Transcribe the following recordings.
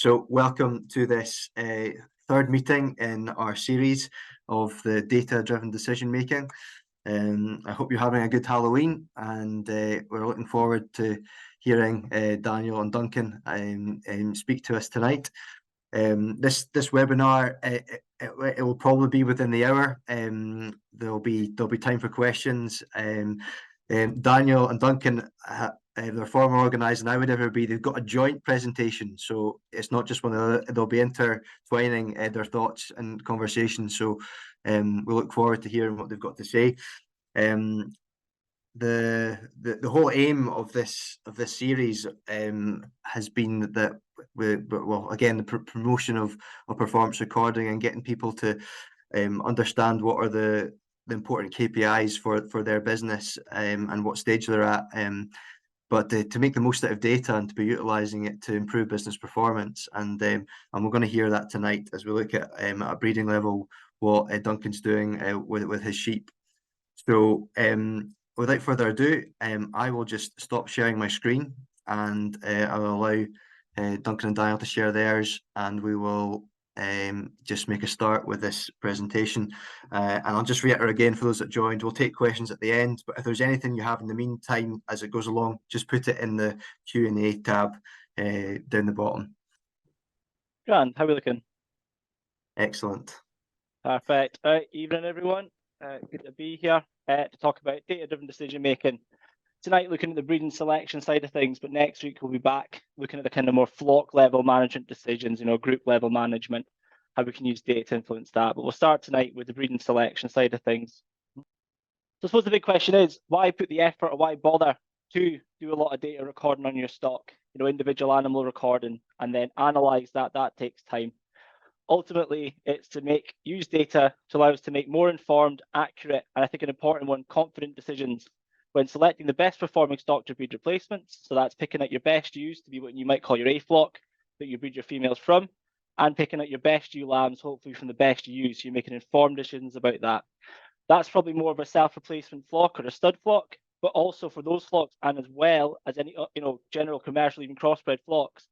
So welcome to this third meeting in our series of the data-driven decision making. I hope you're having a good Halloween, and we're looking forward to hearing Daniel and Duncan speak to us tonight. This webinar it will probably be within the hour. There'll be time for questions. Daniel and Duncan, they're former organisers, and I would ever be. They've got a joint presentation, so it's not just one of the, they'll be intertwining their thoughts and conversations. So we look forward to hearing what they've got to say. The whole aim of this series has been that the promotion of properformance recording and getting people to understand what are the important KPIs for their business and what stage they're at, but to make the most out of data and to be utilising it to improve business performance. And we're going to hear that tonight as we look at a breeding level what Duncan's doing with his sheep. So without further ado, I will just stop sharing my screen, and I will allow Duncan and Daniel to share theirs, and we will just make a start with this presentation. And I'll just reiterate again for those that joined, we'll take questions at the end, but if there's anything you have in the meantime as it goes along, just put it in the Q&A tab down the bottom. Grand, how are we looking? Excellent. Perfect. Evening, everyone. Good to be here to talk about data-driven decision making. Tonight, looking at the breeding selection side of things, but next week we'll be back looking at the kind of more flock level management decisions, group level management, how we can use data to influence that. But we'll start tonight with the breeding selection side of things. So I suppose the big question is, why put the effort or why bother to do a lot of data recording on your stock, individual animal recording, and then analyze that? That takes time. Ultimately, it's to use data to allow us to make more informed, accurate, and I think an important one, confident decisions when selecting the best performing stock to breed replacements. So that's picking out your best ewes to be what you might call your A flock that you breed your females from, and picking out your best ewe lambs, hopefully from the best ewes. So you're making informed decisions about that. That's probably more of a self-replacement flock or a stud flock, but also for those flocks, and as well as any general commercial, even crossbred flocks,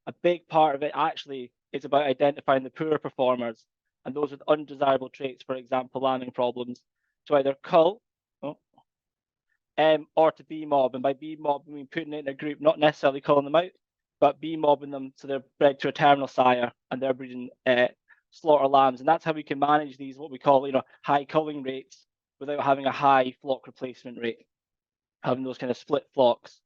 a big part of it actually is about identifying the poorer performers and those with undesirable traits, for example, lambing problems, to either cull or to B-mob. And by B-mob, I mean putting it in a group, not necessarily culling them out, but B-mobbing them so they're bred to a terminal sire and they're breeding slaughter lambs. And that's how we can manage these, what we call, high culling rates without having a high flock replacement rate, having those kind of split flocks.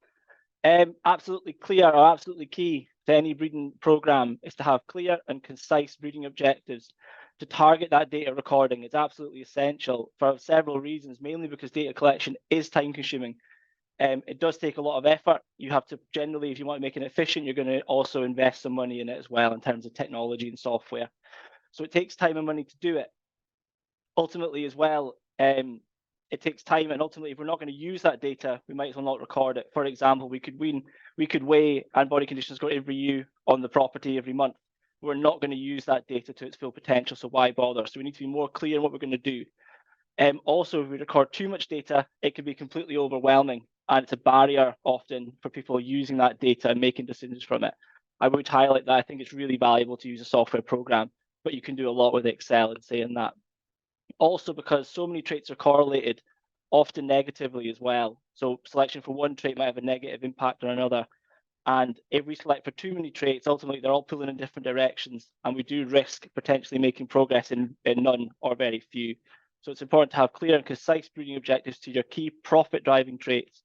Absolutely clear or absolutely key to any breeding program is to have clear and concise breeding objectives. To target that data recording is absolutely essential for several reasons, mainly because data collection is time consuming. It does take a lot of effort. You have to generally, if you want to make it efficient, you're going to also invest some money in it as well in terms of technology and software. So it takes time and money to do it. Ultimately as well, it takes time, and ultimately, if we're not going to use that data, we might as well not record it. For example, we could weigh and body condition score every ewe on the property every month. We're not going to use that data to its full potential, so why bother? So we need to be more clear in what we're going to do. Also, if we record too much data, it can be completely overwhelming, and it's a barrier often for people using that data and making decisions from it. I would highlight that I think it's really valuable to use a software program, but you can do a lot with Excel and saying that. Also, because so many traits are correlated, often negatively as well. So selection for one trait might have a negative impact on another. And if we select for too many traits, ultimately they're all pulling in different directions, and we do risk potentially making progress in none or very few. So it's important to have clear and concise breeding objectives to your key profit-driving traits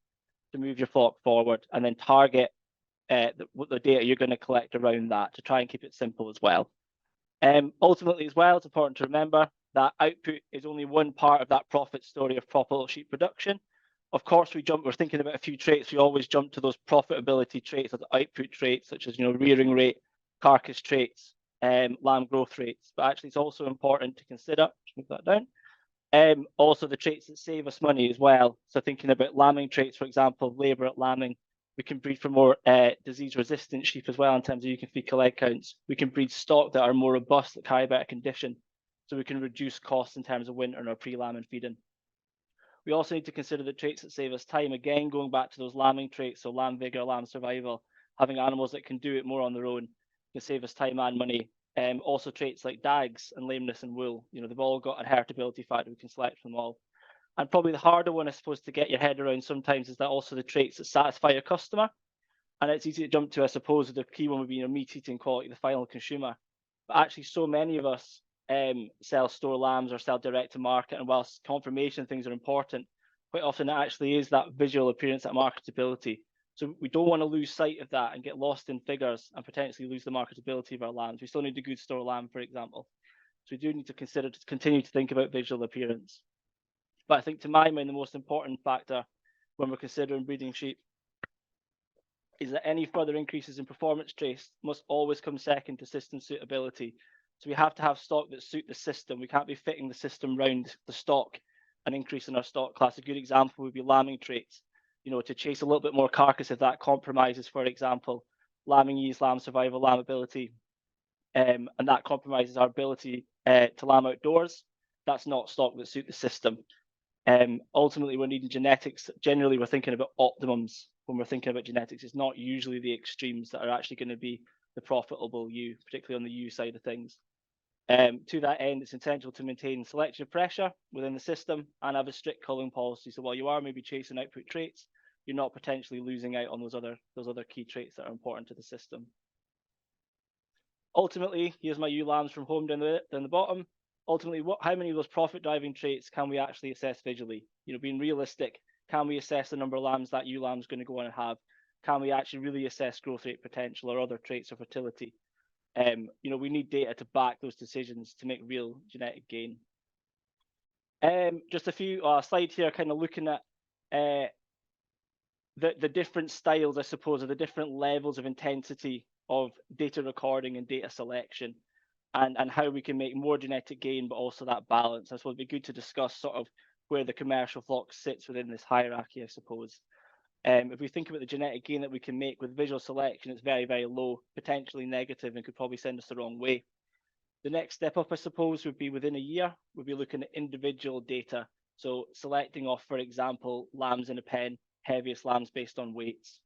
to move your flock forward, and then target the data you're going to collect around that to try and keep it simple as well. Ultimately as well, it's important to remember that output is only one part of that profit story of profitable sheep production. Of course, we're thinking about a few traits. We always jump to those profitability traits or the output traits, such as rearing rate, carcass traits, lamb growth rates. But actually, it's also important to consider, move that down, also the traits that save us money as well. So thinking about lambing traits, for example, labour at lambing, we can breed for more disease-resistant sheep as well in terms of you can feed leg counts. We can breed stock that are more robust, that carry better condition, so we can reduce costs in terms of winter or pre-lambing feeding. We also need to consider the traits that save us time. Again, going back to those lambing traits, so lamb vigor, lamb survival, having animals that can do it more on their own can save us time and money. Also traits like dags and lameness and wool, they've all got an heritability factor. We can select from them all. And probably the harder one, I suppose, to get your head around sometimes is that also the traits that satisfy your customer. And it's easy to jump to, I suppose, the key one would be meat eating quality, the final consumer. But actually, so many of us sell store lambs or sell direct to market. And whilst confirmation things are important, quite often it actually is that visual appearance, that marketability. So we don't want to lose sight of that and get lost in figures and potentially lose the marketability of our lambs. We still need a good store lamb, for example. So we do need to continue to think about visual appearance. But I think to my mind, the most important factor when we're considering breeding sheep is that any further increases in performance traits must always come second to system suitability. So we have to have stock that suit the system. We can't be fitting the system round the stock and increasing our stock class. A good example would be lambing traits, to chase a little bit more carcass if that compromises, for example, lambing ease, lamb survival, lamb ability, and that compromises our ability to lamb outdoors. That's not stock that suit the system. Ultimately, we're needing genetics. Generally, we're thinking about optimums when we're thinking about genetics. It's not usually the extremes that are actually going to be the profitable ewe, particularly on the ewe side of things. To that end, it's essential to maintain selection pressure within the system and have a strict culling policy. So while you are maybe chasing output traits, you're not potentially losing out on those other key traits that are important to the system. Ultimately, here's my ewe lambs from home down the bottom. Ultimately, how many of those profit driving traits can we actually assess visually? Being realistic, can we assess the number of lambs that ewe lamb is going to go on and have? Can we actually really assess growth rate potential or other traits of fertility? We need data to back those decisions to make real genetic gain. Just a few slides here, kind of looking at the different styles, I suppose, or the different levels of intensity of data recording and data selection, and how we can make more genetic gain, but also that balance. I suppose it'd be good to discuss sort of where the commercial flock sits within this hierarchy, I suppose. If we think about the genetic gain that we can make with visual selection, it's very, very low, potentially negative, and could probably send us the wrong way. The next step up, I suppose, would be within a year, we'd be looking at individual data. So selecting off, for example, lambs in a pen, heaviest lambs based on weights.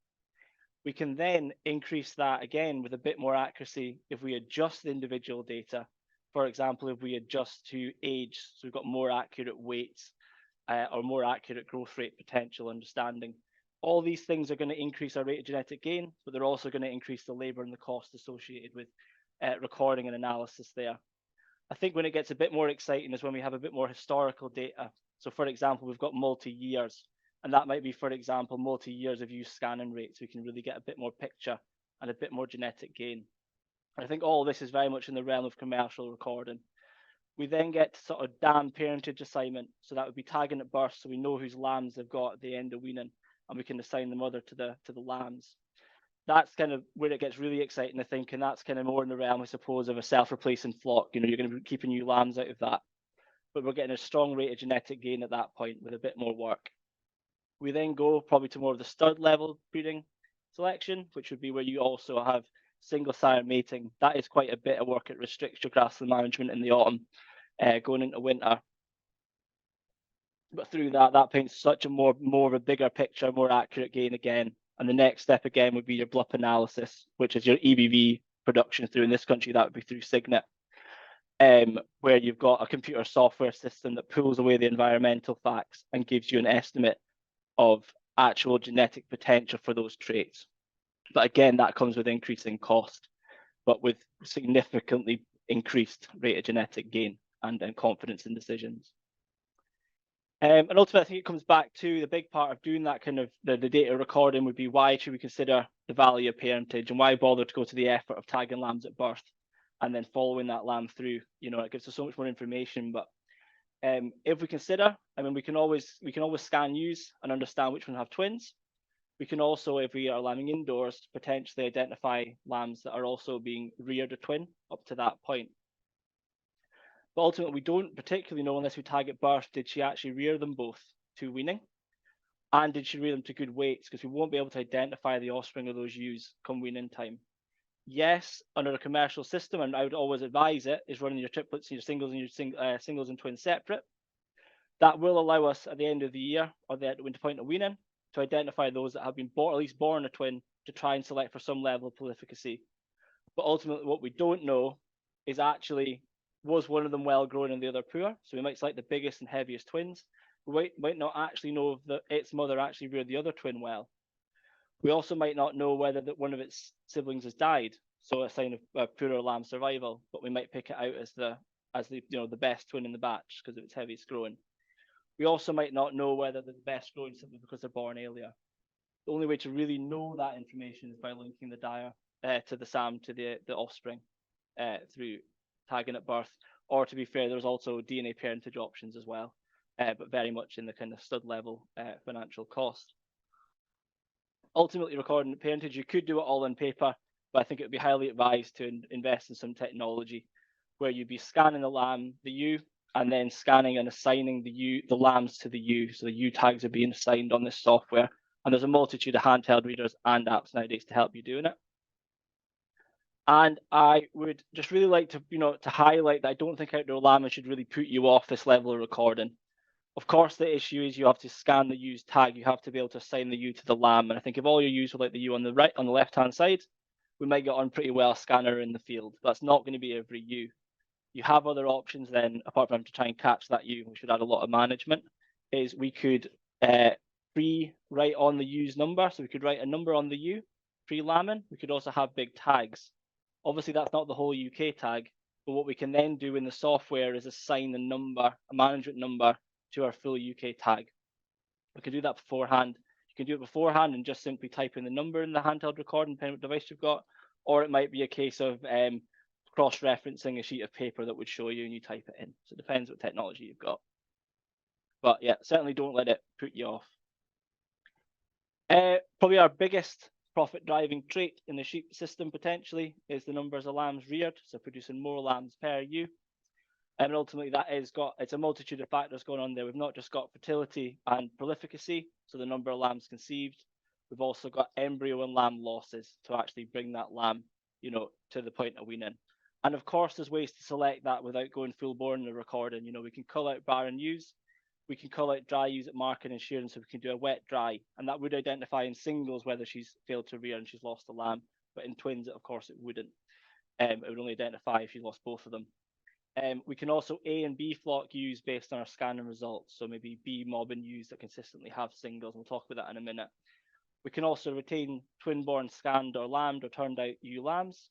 We can then increase that again with a bit more accuracy if we adjust the individual data. For example, if we adjust to age, so we've got more accurate weights or more accurate growth rate potential understanding. All these things are going to increase our rate of genetic gain, but they're also going to increase the labor and the cost associated with recording and analysis there. I think when it gets a bit more exciting is when we have a bit more historical data. So for example, we've got multi-years, and that might be, for example, multi-years of use scanning rates. We can really get a bit more picture and a bit more genetic gain. And I think all of this is very much in the realm of commercial recording. We then get to sort of dam parentage assignment. So that would be tagging at birth, so we know whose lambs they've got at the end of weaning, and we can assign the mother to the lambs. That's kind of where it gets really exciting, I think, and that's kind of more in the realm, I suppose, of a self-replacing flock. You're going to be keeping new lambs out of that, but we're getting a strong rate of genetic gain at that point with a bit more work. We then go probably to more of the stud level breeding selection, which would be where you also have single sire mating. That is quite a bit of work. It restricts your grassland management in the autumn, going into winter. But through that paints such a more of a bigger picture, more accurate gain again. And the next step again would be your BLUP analysis, which is your EBV production through, in this country, that would be through Signet, where you've got a computer software system that pulls away the environmental facts and gives you an estimate of actual genetic potential for those traits. But again, that comes with increasing cost, but with significantly increased rate of genetic gain and confidence in decisions. And ultimately, I think it comes back to the big part of doing that kind of the data recording would be, why should we consider the value of parentage, and why bother to go to the effort of tagging lambs at birth and then following that lamb through? It gives us so much more information. But if we consider, we can always scan ewes and understand which one have twins. We can also, if we are lambing indoors, potentially identify lambs that are also being reared a twin up to that point. But ultimately, we don't particularly know, unless we tag at birth, did she actually rear them both to weaning? And did she rear them to good weights? Because we won't be able to identify the offspring of those ewes come weaning time. Yes, under a commercial system, and I would always advise it, is running your triplets and your singles and your singles and twins separate. That will allow us at the end of the year, or the point of weaning, to identify those that have been at least born a twin, to try and select for some level of prolificacy. But ultimately, what we don't know is actually, was one of them well grown and the other poor? So we might select the biggest and heaviest twins. We might not actually know if its mother actually reared the other twin well. We also might not know whether one of its siblings has died, so a sign of poorer lamb survival. But we might pick it out as the the best twin in the batch because of its heaviest growing. We also might not know whether they're the best growing simply because they're born earlier. The only way to really know that information is by linking the dire to the SAM to the offspring through tagging at birth. Or to be fair, there's also DNA parentage options as well, but very much in the kind of stud level financial cost. Ultimately, recording parentage, you could do it all on paper, but I think it would be highly advised to invest in some technology where you'd be scanning the lamb, the ewe, and then scanning and assigning the lambs to the ewe. So the ewe tags are being assigned on this software. And there's a multitude of handheld readers and apps nowadays to help you doing it. And I would just really like to, to highlight that I don't think outdoor lambing should really put you off this level of recording. Of course, the issue is you have to scan the ewe's tag. You have to be able to assign the ewe to the lamb. And I think if all your ewes were like the ewe on the left-hand side, we might get on pretty well scanner in the field. That's not going to be every ewe. You have other options then, apart from to try and catch that ewe, which would add a lot of management, is we could pre-write on the ewe's number. So we could write a number on the ewe, pre-lambing. We could also have big tags. Obviously, that's not the whole UK tag, but what we can then do in the software is assign a number, a management number, to our full UK tag. We can do that beforehand. You can do it beforehand and just simply type in the number in the handheld recording, depending what device you've got, or it might be a case of cross-referencing a sheet of paper that would show you and you type it in. So it depends what technology you've got. But yeah, certainly don't let it put you off. Probably our biggest profit driving trait in the sheep system potentially is the numbers of lambs reared, so producing more lambs per ewe. And ultimately it's a multitude of factors going on there. We've not just got fertility and prolificacy, so the number of lambs conceived. We've also got embryo and lamb losses to actually bring that lamb, to the point of weaning. And of course, there's ways to select that without going full bore in the recording. We can cull out barren ewes. We can cull out dry ewes at marking and shearing, so we can do a wet dry, and that would identify in singles whether she's failed to rear and she's lost the lamb. But in twins, of course, it wouldn't. It would only identify if she lost both of them. We can also A and B flock ewes based on our scanning results. So maybe B mobbing ewes that consistently have singles. We'll talk about that in a minute. We can also retain twin-born scanned or lambed or turned out ewe lambs.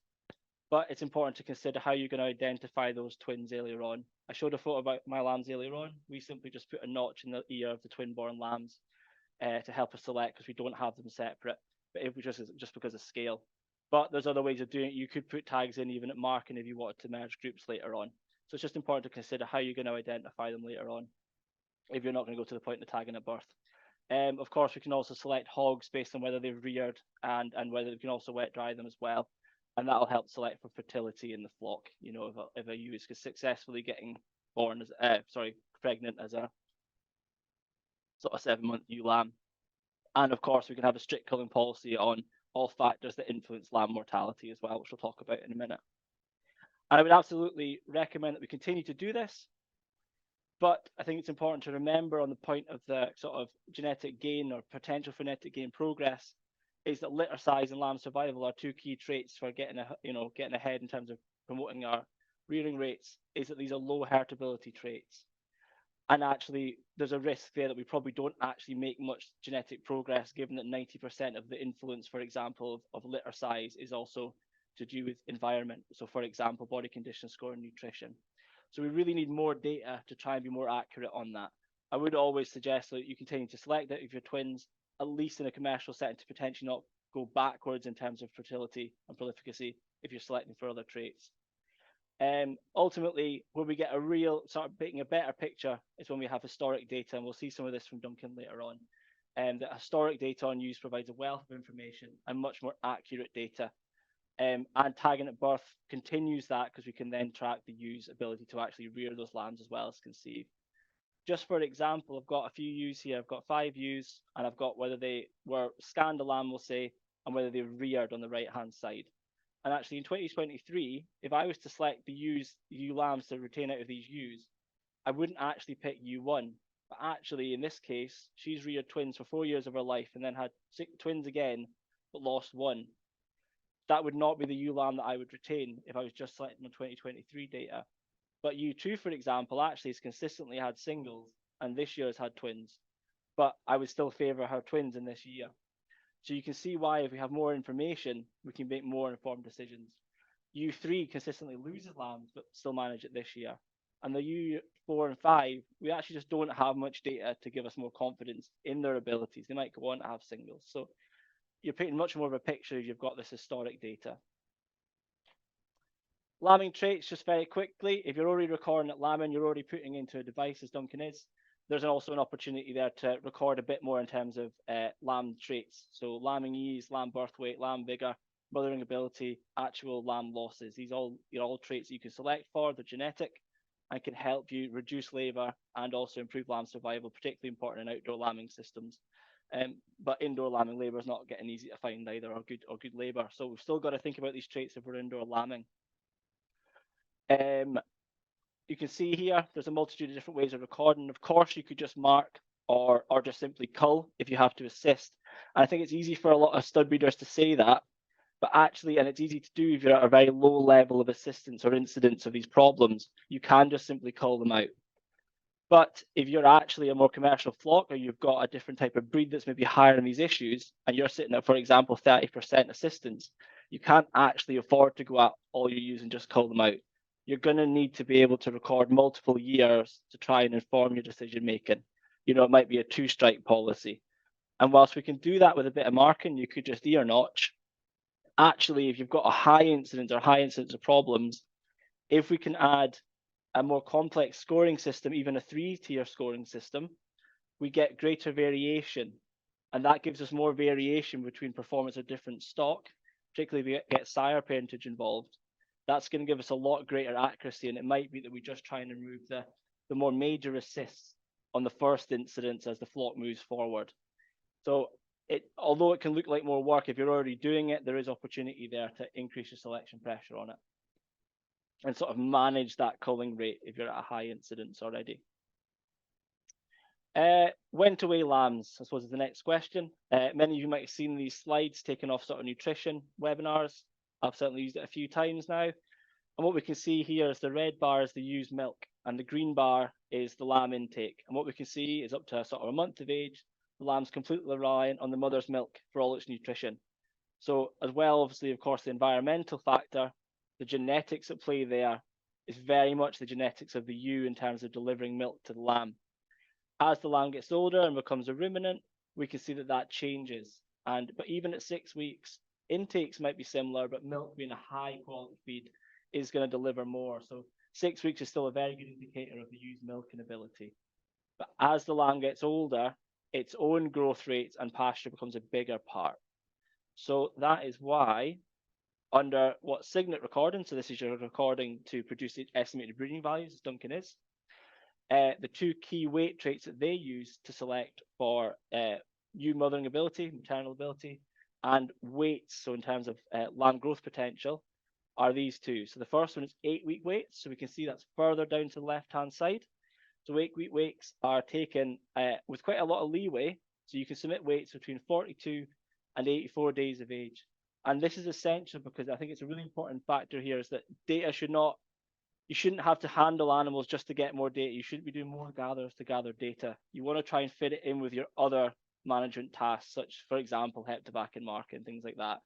But it's important to consider how you're going to identify those twins earlier on. I showed a photo about my lambs earlier on. We simply just put a notch in the ear of the twin-born lambs to help us select because we don't have them separate, but it was just because of scale. But there's other ways of doing it. You could put tags in even at marking if you wanted to merge groups later on. So it's just important to consider how you're going to identify them later on if you're not going to go to the point of tagging at birth. Of course, we can also select hogs based on whether they've reared and whether we can also wet dry them as well. And that'll help select for fertility in the flock. If a ewe is successfully getting pregnant as a sort of 7-month ewe lamb. And of course, we can have a strict culling policy on all factors that influence lamb mortality as well, which we'll talk about in a minute. And I would absolutely recommend that we continue to do this. But I think it's important to remember on the point of the sort of genetic gain or potential for genetic gain progress is that litter size and lamb survival are two key traits for getting ahead in terms of promoting our rearing rates, is that these are low heritability traits. And actually, there's a risk there that we probably don't actually make much genetic progress, given that 90% of the influence, for example, of litter size is also to do with environment. So, for example, body condition score and nutrition. So we really need more data to try and be more accurate on that. I would always suggest that you continue to select it if you're twins, at least in a commercial setting, to potentially not go backwards in terms of fertility and prolificacy if you're selecting for other traits. Ultimately, where we get a real sort of painting a better picture is when we have historic data, and we'll see some of this from Duncan later on. That historic data on ewes provides a wealth of information and much more accurate data. And tagging at birth continues that because we can then track the ewe's ability to actually rear those lambs as well as conceive. Just for example, I've got a few ewes here. I've got 5 ewes, and I've got whether they were scanned a lamb, we'll say, and whether they reared on the right-hand side. And actually, in 2023, if I was to select the ewe lambs to retain out of these ewes, I wouldn't actually pick ewe1. But actually, in this case, she's reared twins for 4 years of her life and then had 6 twins again, but lost one. that would not be the ewe lamb that I would retain if I was just selecting my 2023 data. But U2, for example, actually has consistently had singles, and this year has had twins. But I would still favour her twins in this year. So you can see why, if we have more information, we can make more informed decisions. U3 consistently loses lambs, but still manage it this year. And the U4 and 5, we actually just don't have much data to give us more confidence in their abilities. They might go on to have singles. So you're painting much more of a picture if you've got this historic data. Lambing traits, just very quickly. If you're already recording at lambing, you're already putting into a device, as Duncan is. There's also an opportunity there to record a bit more in terms of lamb traits. So lambing ease, lamb birth weight, lamb vigor, mothering ability, actual lamb losses. These are all traits that you can select for. They're genetic and can help you reduce labour and also improve lamb survival, particularly important in outdoor lambing systems. But indoor lambing labour is not getting easy to find either, or good labour. So we've still got to think about these traits if we're indoor lambing. You can see here, there's a multitude of different ways of recording. Of course, you could just mark or just simply cull if you have to assist. And I think it's easy for a lot of stud breeders to say that, but actually, and it's easy to do if you're at a very low level of assistance or incidence of these problems, you can just simply cull them out. But if you're actually a more commercial flock, or you've got a different type of breed that's maybe higher in these issues, and you're sitting at, for example, 30% assistance, you can't actually afford to go out all your ewes and just cull them out. You're going to need to be able to record multiple years to try and inform your decision making. You know, it might be a 2-strike policy. And whilst we can do that with a bit of marking, you could just ear notch. Actually, if you've got a high incidence of problems, if we can add a more complex scoring system, even a 3-tier scoring system, we get greater variation. And that gives us more variation between performance of different stock, particularly if we get sire parentage involved. That's going to give us a lot greater accuracy, and it might be that we just try and remove the more major assists on the first incidence as the flock moves forward. So although it can look like more work, if you're already doing it, there is opportunity there to increase your selection pressure on it and sort of manage that culling rate if you're at a high incidence already. When to weigh lambs, I suppose, is the next question. Many of you might have seen these slides taken off sort of nutrition webinars. I've certainly used it a few times now. And what we can see here is the red bar is the ewe's milk, and the green bar is the lamb intake. And what we can see is up to sort of a month of age, the lamb's completely reliant on the mother's milk for all its nutrition. So as well, obviously, of course, the environmental factor, the genetics at play there is very much the genetics of the ewe in terms of delivering milk to the lamb. As the lamb gets older and becomes a ruminant, we can see that changes. But even at 6 weeks, intakes might be similar, but milk being a high quality feed is going to deliver more. So 6 weeks is still a very good indicator of the ewe's milking ability. But as the lamb gets older, its own growth rates and pasture becomes a bigger part. So that is why under what Signet recording, so this is your recording to produce estimated breeding values, as Duncan is, the 2 key weight traits that they use to select for ewe mothering ability, maternal ability, and weights, so in terms of lamb growth potential, are these 2. So the first one is 8-week weights. So we can see that's further down to the left-hand side. So 8-week weights are taken with quite a lot of leeway. So you can submit weights between 42 and 84 days of age. And this is essential because I think it's a really important factor here is that data you shouldn't have to handle animals just to get more data. You shouldn't be doing more gathers to gather data. You want to try and fit it in with your other management tasks, such, for example, heptabac and marking, things like that.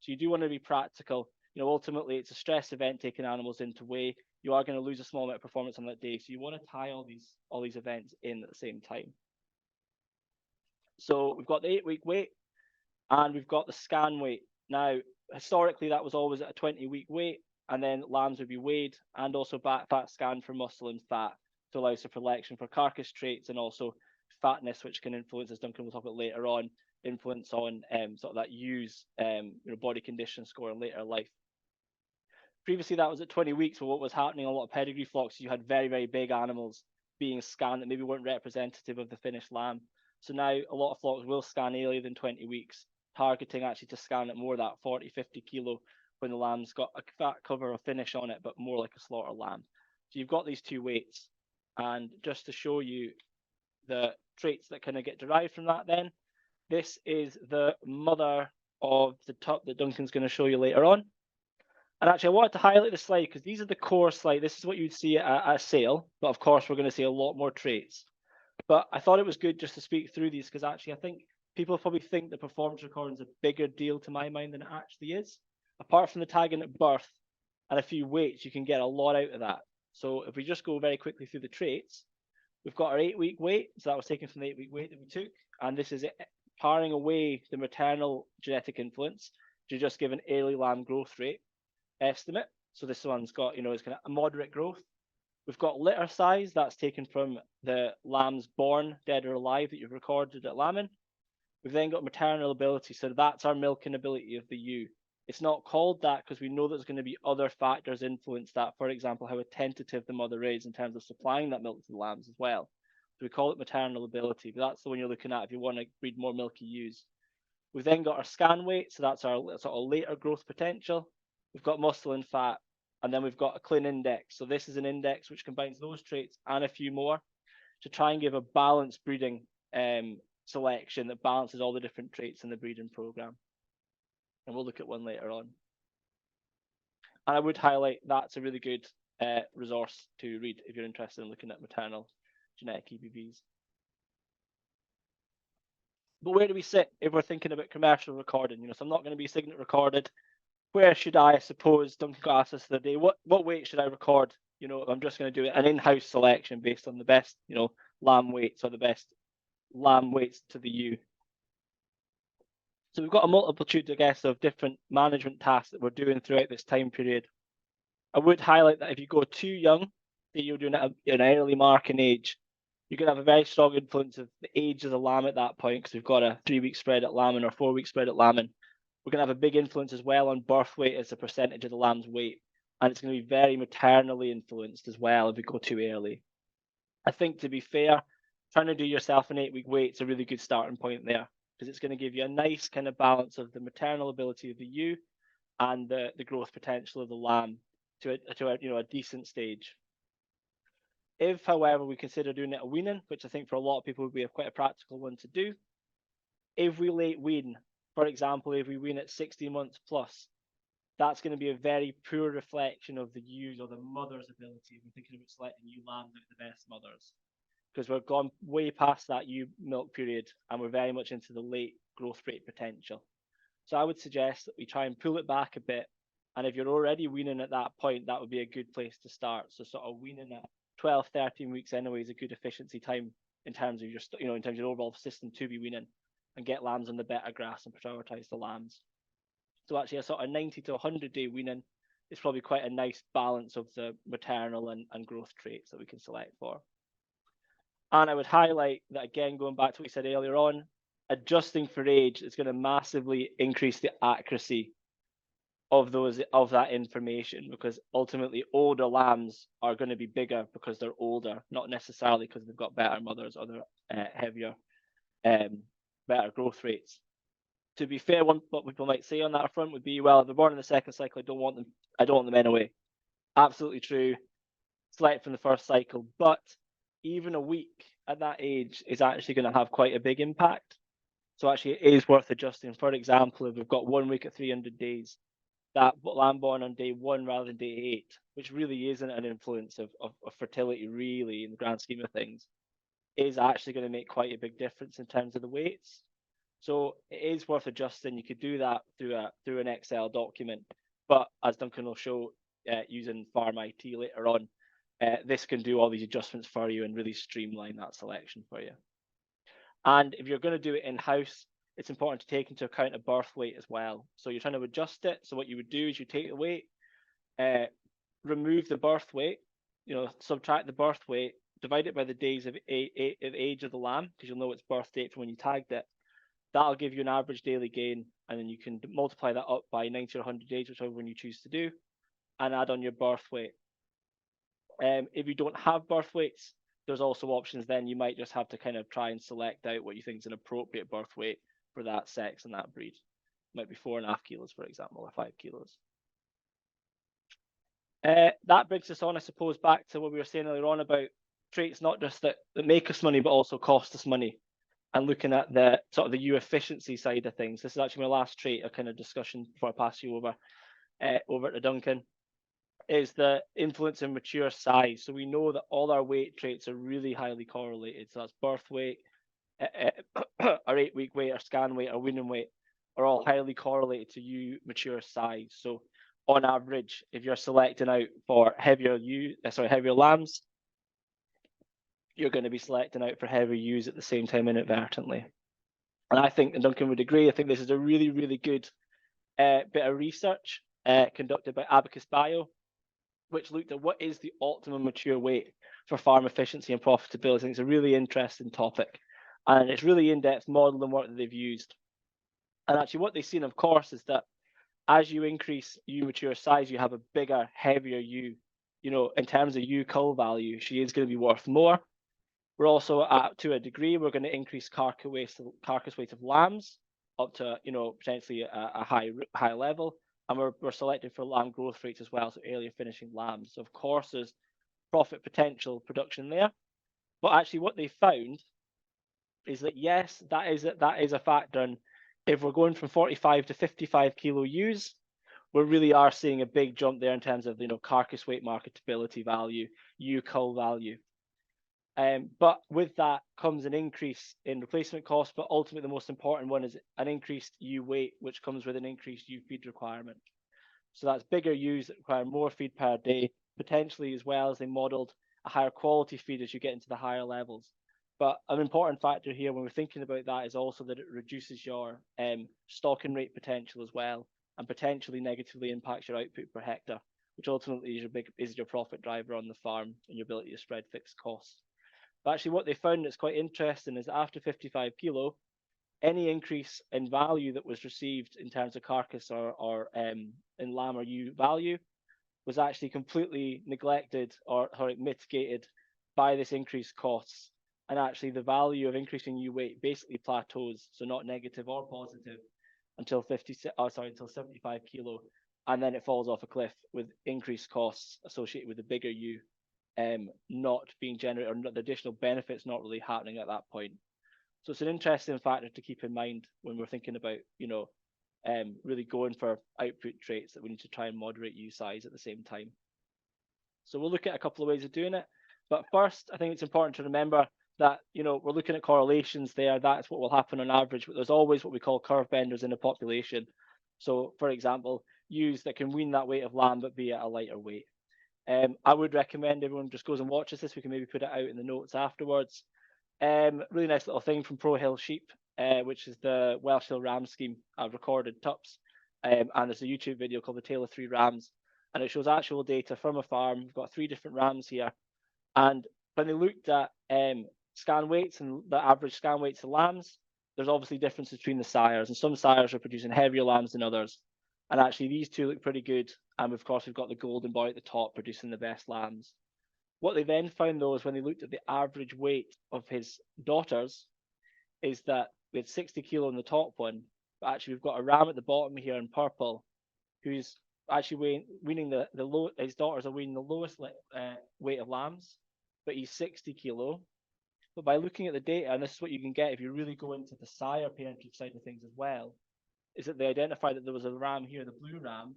So you do want to be practical. You know, ultimately, it's a stress event taking animals into weigh. You are going to lose a small amount of performance on that day. So you want to tie all these events in at the same time. So we've got the 8-week weight and we've got the scan weight. Now, historically, that was always at a 20-week weight, and then lambs would be weighed and also back fat scanned for muscle and fat to allow for selection for carcass traits and also fatness, which can influence, as Duncan will talk about later on, influence on sort of that ewe's body condition score in later life. Previously, that was at 20 weeks, but what was happening in a lot of pedigree flocks, you had very, very big animals being scanned that maybe weren't representative of the finished lamb. So now a lot of flocks will scan earlier than 20 weeks, targeting actually to scan at more that 40, 50 kilo when the lamb's got a fat cover or finish on it, but more like a slaughter lamb. So you've got these 2 weights. And just to show you the traits that kind of get derived from that then, this is the mother of the top that Duncan's going to show you later on. And actually, I wanted to highlight this slide because these are the core slide. This is what you'd see at a sale, but of course, we're going to see a lot more traits. But I thought it was good just to speak through these because actually, I think people probably think the performance recording is a bigger deal to my mind than it actually is. Apart from the tagging at birth and a few weights, you can get a lot out of that. So if we just go very quickly through the traits, we've got our 8-week weight. So that was taken from the 8-week weight that we took. And this is it, paring away the maternal genetic influence to just give an early lamb growth rate estimate. So this one's got, it's kind of a moderate growth. We've got litter size. That's taken from the lambs born, dead or alive, that you've recorded at lambing. We've then got maternal ability. So that's our milking ability of the ewe. It's not called that because we know there's going to be other factors influence that. For example, how attentive the mother is in terms of supplying that milk to the lambs as well. So we call it maternal ability, but that's the one you're looking at if you want to breed more milky ewes. We've then got our scan weight. So that's our sort of later growth potential. We've got muscle and fat, and then we've got a clean index. So this is an index which combines those traits and a few more to try and give a balanced breeding selection that balances all the different traits in the breeding program. And we'll look at one later on. And I would highlight that's a really good resource to read if you're interested in looking at maternal genetic EBVs. But where do we sit if we're thinking about commercial recording? So I'm not going to be signet recorded. Where should I suppose, Duncan got asked this the other day, what weight should I record? I'm just going to do an in-house selection based on the best, lamb weights or the best lamb weights to the ewe. So we've got a multitude, I guess, of different management tasks that we're doing throughout this time period. I would highlight that if you go too young, that you're doing it at an early marking age, you're going to have a very strong influence of the age of the lamb at that point because we've got a 3-week spread at lambing or 4-week spread at lambing. We're going to have a big influence as well on birth weight as a percentage of the lamb's weight. And it's going to be very maternally influenced as well if we go too early. I think, to be fair, trying to do yourself an 8-week weight is a really good starting point there because it's going to give you a nice kind of balance of the maternal ability of the ewe and the growth potential of the lamb to a decent stage. If, however, we consider doing it a weaning, which I think for a lot of people would be quite a practical one to do, if we late wean, for example, if we wean at 60 months plus, that's going to be a very poor reflection of the ewe's or the mother's ability if we're thinking about selecting ewe lambs out of the best mothers. Because we've gone way past that ewe milk period and we're very much into the late growth rate potential. So I would suggest that we try and pull it back a bit. And if you're already weaning at that point, that would be a good place to start. So sort of weaning at 12, 13 weeks anyway is a good efficiency time in terms of your, in terms of your overall system to be weaning and get lambs on the better grass and prioritize the lambs. So actually a sort of 90 to 100 day weaning is probably quite a nice balance of the maternal and growth traits that we can select for. And I would highlight that, again, going back to what we said earlier on, adjusting for age is going to massively increase the accuracy of that information because ultimately older lambs are going to be bigger because they're older, not necessarily because they've got better mothers or they're heavier, better growth rates. To be fair, what people might say on that front would be, well, if they're born in the second cycle, I don't want them anyway. Absolutely true. Select from the first cycle, but even a week at that age is actually going to have quite a big impact. So actually it is worth adjusting. For example, if we've got 1 week at 300 days, that lamb born on day 1 rather than day 8, which really isn't an influence of fertility really in the grand scheme of things, is actually going to make quite a big difference in terms of the weights. So it is worth adjusting. You could do that through an Excel document, but as Duncan will show using Farm IT later on, this can do all these adjustments for you and really streamline that selection for you. And if you're going to do it in-house, it's important to take into account a birth weight as well. So you're trying to adjust it. So what you would do is you take the weight, remove the birth weight, subtract the birth weight, divide it by the days of age of the lamb, because you'll know its birth date from when you tagged it. That'll give you an average daily gain, and then you can multiply that up by 90 or 100 days, whichever one you choose to do, and add on your birth weight. If you don't have birth weights, there's also options then. You might just have to kind of try and select out what you think is an appropriate birth weight for that sex and that breed. It might be 4.5 kilos, for example, or 5 kilos. That brings us on, I suppose, back to what we were saying earlier on about traits, not just that make us money, but also cost us money. and looking at the sort of the ewe efficiency side of things. This is actually my last trait of kind of discussion before I pass you over to Duncan, is the influence in mature size. So we know that all our weight traits are really highly correlated. So that's birth weight, our 8-week weight, our scan weight, our weaning weight are all highly correlated to ewe mature size. So on average, if you're selecting out for heavier lambs, you're going to be selecting out for heavier ewes at the same time inadvertently. And I think, and Duncan would agree, I think this is a really, really good bit of research conducted by Abacus Bio, which looked at what is the optimum mature weight for farm efficiency and profitability. I think it's a really interesting topic, and it's really in-depth modeling work that they've used. And actually what they've seen, of course, is that as you increase ewe mature size, you have a bigger, heavier ewe. You know, in terms of ewe cull value, she is going to be worth more. We're also, to a degree, we're going to increase carcass weight of lambs up to, you know, potentially a high level. And we're selected for lamb growth rates as well, so earlier finishing lambs. So of course, there's profit potential production there. But actually what they found is that, yes, that is a factor. And if we're going from 45 to 55 kilo ewes, we really are seeing a big jump there in terms of, you know, carcass weight marketability value, ewe cull value. But with that comes an increase in replacement cost, but ultimately the most important one is an increased ewe weight, which comes with an increased ewe feed requirement. So that's bigger ewes that require more feed per day, potentially, as well as they modelled a higher quality feed as you get into the higher levels. But an important factor here when we're thinking about that is also that it reduces your stocking rate potential as well, and potentially negatively impacts your output per hectare, which ultimately is your profit driver on the farm and your ability to spread fixed costs. But actually what they found that's quite interesting is that after 55 kilo, any increase in value that was received in terms of carcass or in lamb or ewe value was actually completely neglected or mitigated by this increased costs. And actually the value of increasing ewe weight basically plateaus, so not negative or positive, until 75 kilo, and then it falls off a cliff with increased costs associated with the bigger ewe not being generated, or the additional benefits not really happening at that point. So it's an interesting factor to keep in mind when we're thinking about, you know, really going for output traits that we need to try and moderate ewe size at the same time. So we'll look at a couple of ways of doing it. But first, I think it's important to remember that, you know, we're looking at correlations there. That's what will happen on average, but there's always what we call curve benders in a population. So, for example, ewes that can wean that weight of lamb but be at a lighter weight. I would recommend everyone just goes and watches this. We can maybe put it out in the notes afterwards. Really nice little thing from Pro Hill Sheep, which is the Welsh Hill Ram scheme. I've recorded tups, and there's a YouTube video called The Tale of Three Rams, and it shows actual data from a farm. We've got 3 different rams here, and when they looked at scan weights and the average scan weights of lambs, there's obviously differences between the sires, and some sires are producing heavier lambs than others. And actually these two look pretty good. And of course, we've got the golden boy at the top producing the best lambs. What they then found, though, is when they looked at the average weight of his daughters, is that we had 60 kilo in the top one, but actually we've got a ram at the bottom here in purple, who's actually weaning his daughters are weaning the lowest weight of lambs, but he's 60 kilo. But by looking at the data, and this is what you can get if you really go into the sire parentage side of things as well, is that they identified that there was a ram here, the blue ram,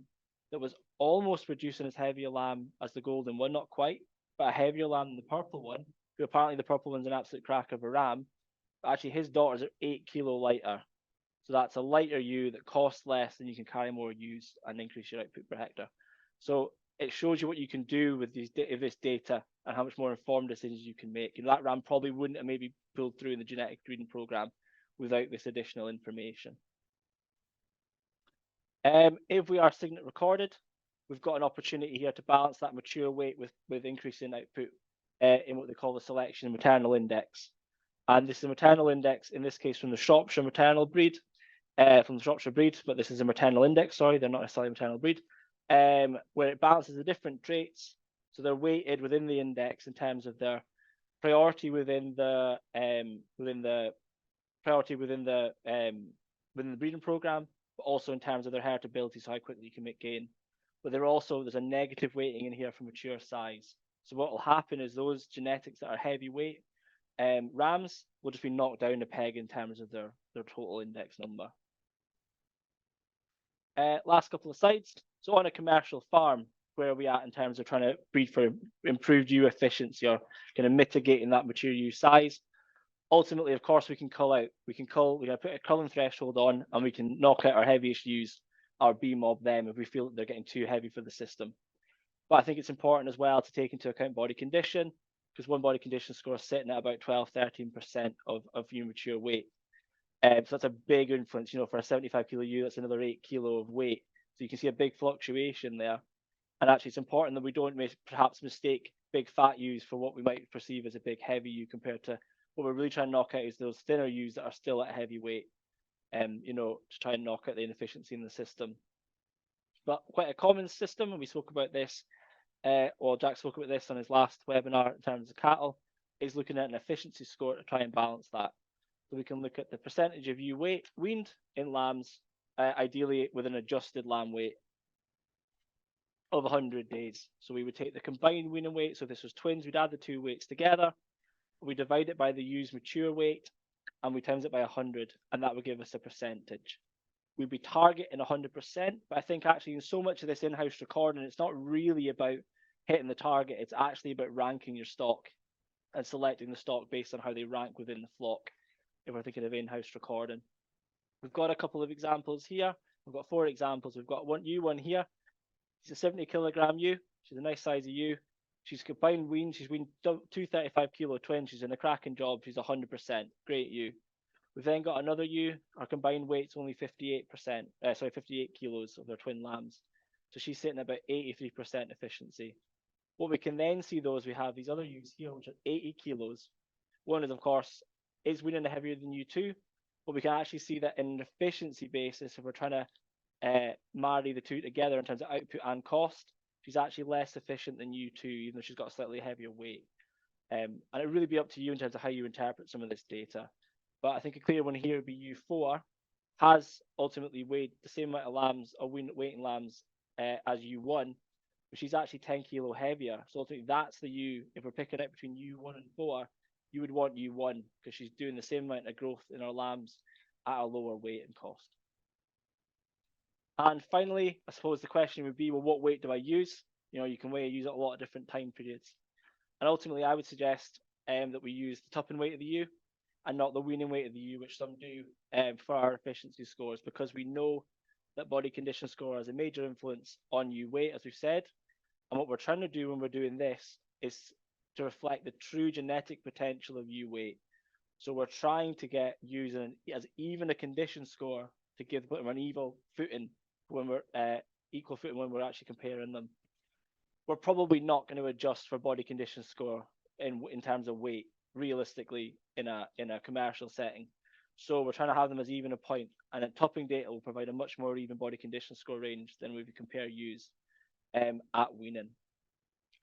that was almost producing as heavy a lamb as the golden one, not quite, but a heavier lamb than the purple one, who apparently the purple one's an absolute crack of a ram, but actually his daughters are 8 kilo lighter. So that's a lighter ewe that costs less, and you can carry more ewes and increase your output per hectare. So it shows you what you can do with this data and how much more informed decisions you can make. You know, that ram probably wouldn't have maybe pulled through in the genetic breeding program without this additional information. If we are signet recorded, we've got an opportunity here to balance that mature weight with increasing output in what they call the selection maternal index. And this is a maternal index, in this case from the Shropshire maternal breed, but this is a maternal index, sorry, they're not necessarily a maternal breed, where it balances the different traits. So they're weighted within the index in terms of their priority within the breeding program, but also in terms of their heritability, so how quickly you can make gain. But there's a negative weighting in here for mature size. So what will happen is those genetics that are heavyweight Rams will just be knocked down a peg in terms of their total index number. Last couple of slides. So on a commercial farm, where are we at in terms of trying to breed for improved ewe efficiency or kind of mitigating that mature ewe size? Ultimately, of course, we can cull out. We can put a culling threshold on, and we can knock out our heaviest ewes or B-mob them if we feel that they're getting too heavy for the system. But I think it's important as well to take into account body condition, because one body condition score is sitting at about 12-13% of ewe mature weight. So that's a big influence, for a 75 kilo ewe, that's another 8 kilo of weight. So you can see a big fluctuation there. And actually, it's important that we don't perhaps mistake big fat ewes for what we might perceive as a big heavy ewe, compared to what we're really trying to knock out is those thinner ewes that are still at heavy weight, to try and knock out the inefficiency in the system. But quite a common system, and we spoke about this, Jack spoke about this on his last webinar in terms of cattle, is looking at an efficiency score to try and balance that. So we can look at the percentage of ewe weight weaned in lambs, ideally with an adjusted lamb weight of 100 days. So we would take the combined weaning weight. So if this was twins, we'd add the two weights together. We divide it by the ewe's mature weight, and we times it by 100, and that would give us a percentage. We'd be targeting 100%, but I think actually in so much of this in-house recording, it's not really about hitting the target. It's actually about ranking your stock and selecting the stock based on how they rank within the flock, if we're thinking of in-house recording. We've got a couple of examples here. We've got 4 examples. We've got one here. She's a 70 kilogram ewe. She's a nice size of ewe. She's combined wean. She's weaned 235 kilo twins. She's in a cracking job. She's 100%. Great ewe. We've then got another ewe. Our combined weight's only 58 kilos of their twin lambs. So she's sitting at about 83% efficiency. What we can then see, though, is we have these other ewes here, which are 80 kilos. One is, of course, is weaning heavier than U2, but we can actually see that in an efficiency basis, if we're trying to marry the two together in terms of output and cost, she's actually less efficient than U2, even though she's got a slightly heavier weight. And it really be up to you in terms of how you interpret some of this data. But I think a clear one here would be U4 has ultimately weighed the same amount of lambs or weighting lambs as U1, but she's actually 10 kilo heavier. So ultimately that's the ewe. If we're picking out between U1 and 4, you would want U1 because she's doing the same amount of growth in our lambs at a lower weight and cost. And finally, I suppose the question would be, well, what weight do I use? You can weigh a ewes at a lot of different time periods. And ultimately, I would suggest that we use the tupping weight of the ewe and not the weaning weight of the ewe, which some do for our efficiency scores, because we know that body condition score has a major influence on ewe weight, as we've said. And what we're trying to do when we're doing this is to reflect the true genetic potential of ewe weight. So we're trying to get ewes as even a condition score to give them an equal footing when we're when we're actually comparing them. We're probably not going to adjust for body condition score in terms of weight realistically in a commercial setting. So we're trying to have them as even a point, and then topping data will provide a much more even body condition score range than we would compare ewes at weaning.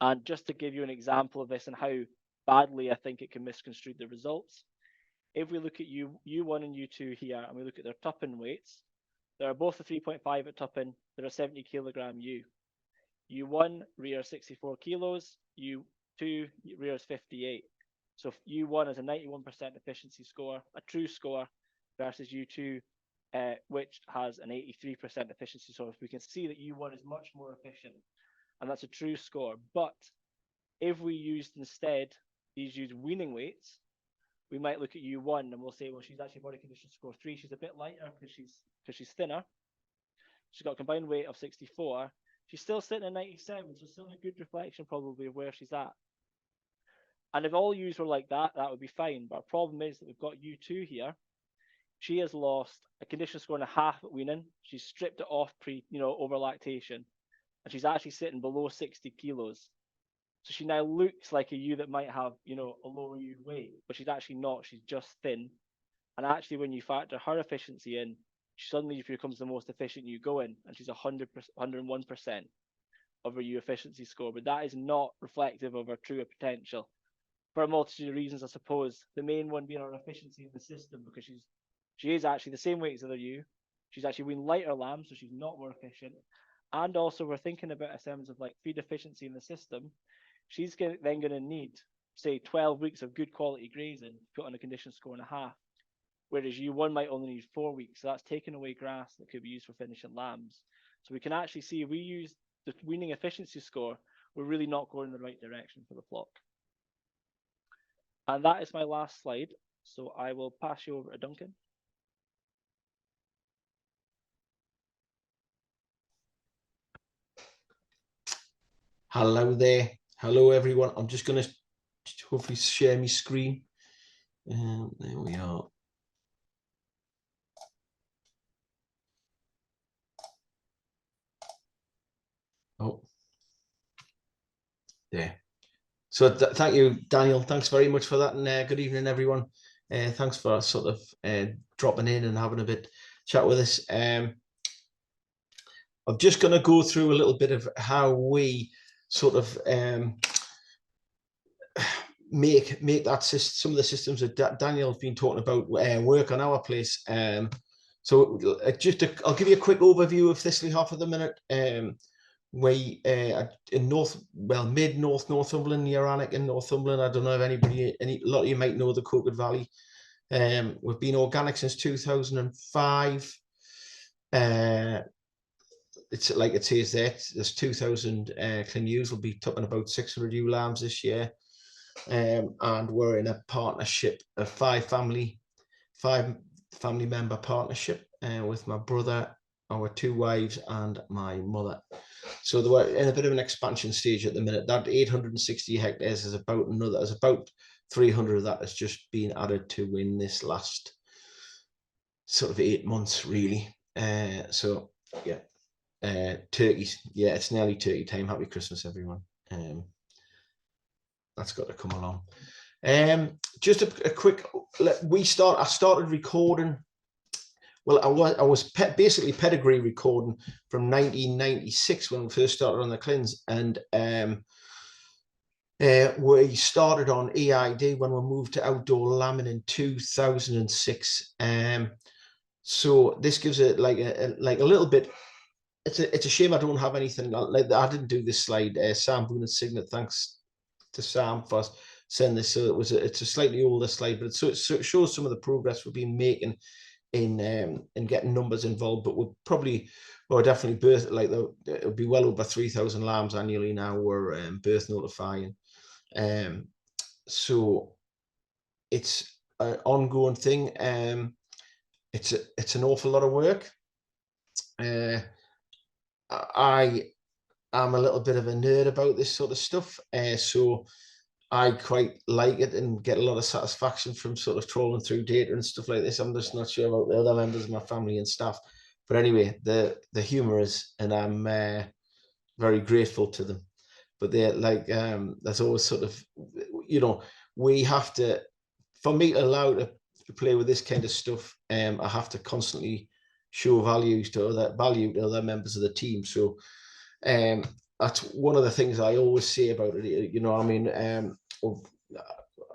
And just to give you an example of this and how badly I think it can misconstrue the results, if we look at U1 and U2 here, and we look at their tupping weights, they're both a 3.5 at tupping. They're a 70 kilogram ewe. U1 rears 64 kilos. U2 rears 58. So U1 has a 91% efficiency score, a true score, versus U2, which has an 83% efficiency score. We can see that U1 is much more efficient, and that's a true score. But if we used instead these used weaning weights, we might look at U1 and we'll say, well, she's actually body condition score 3. She's a bit lighter because she's thinner. She's got a combined weight of 64. She's still sitting at 97, so still a good reflection probably of where she's at. And if all ewes were like that, that would be fine. But our problem is that we've got U2 here. She has lost a condition score and a half at weaning. She's stripped it off over lactation, and she's actually sitting below 60 kilos. So she now looks like a ewe that might have, a lower ewe weight, but she's actually not. She's just thin. And actually, when you factor her efficiency in, she suddenly becomes the most efficient ewe going, and she's 101% of her ewe efficiency score. But that is not reflective of her true potential for a multitude of reasons, I suppose. The main one being her efficiency in the system, because she is actually the same weight as other ewe. She's actually weaned lighter lambs, so she's not more efficient. And also, we're thinking about in terms of like feed efficiency in the system. She's then going to need say 12 weeks of good quality grazing, put on a condition score and a half, whereas year 1 might only need 4 weeks. So that's taking away grass that could be used for finishing lambs. So we can actually see if we use the weaning efficiency score, we're really not going in the right direction for the flock. And that is my last slide. So I will pass you over to Duncan. Hello there. Hello, everyone. I'm just going to hopefully share my screen. There we are. Oh, there. So thank you, Daniel. Thanks very much for that. And good evening, everyone. Thanks for sort of dropping in and having a bit chat with us. I'm just going to go through a little bit of how we sort of make that system, some of the systems that Daniel's been talking about work on our place. So I'll give you a quick overview of Thistleyhaugh for the minute. We in mid Northumberland, near Alnwick in Northumberland. I don't know if a lot of you might know the Coquet Valley. We've been organic since 2005. It's like it says there, there's 2,000 clean ewes. We'll be topping about 600 ewe lambs this year. And we're in a partnership, a five family member partnership with my brother, our 2 wives, and my mother. So they were in a bit of an expansion stage at the minute. That 860 hectares is about 300 of that has just been added to in this last sort of 8 months, really. So yeah, turkeys. Yeah, it's nearly turkey time. Happy Christmas, everyone. That's got to come along. Just a quick. I started recording. Well, I was basically pedigree recording from 1996 when we first started on the clins, and we started on EID when we moved to outdoor lambing in 2006. So this gives it like a little bit. It's a shame I don't have anything like that. I didn't do this slide. Sam Boone and Signet, thanks to Sam for sending this. So it's a slightly older slide, but it shows some of the progress we've been making in getting numbers involved. But we're definitely birth, like it'll be well over 3,000 lambs annually now. We're birth notifying. So it's an ongoing thing. It's an awful lot of work. I am a little bit of a nerd about this sort of stuff, so I quite like it and get a lot of satisfaction from sort of trawling through data and stuff like this. I'm just not sure about the other members of my family and staff, but anyway, the humor is, and I'm very grateful to them. But they're like, there's always sort of, we have to, for me to allow to play with this kind of stuff, I have to constantly show value to other members of the team. So that's one of the things I always say about it. I mean,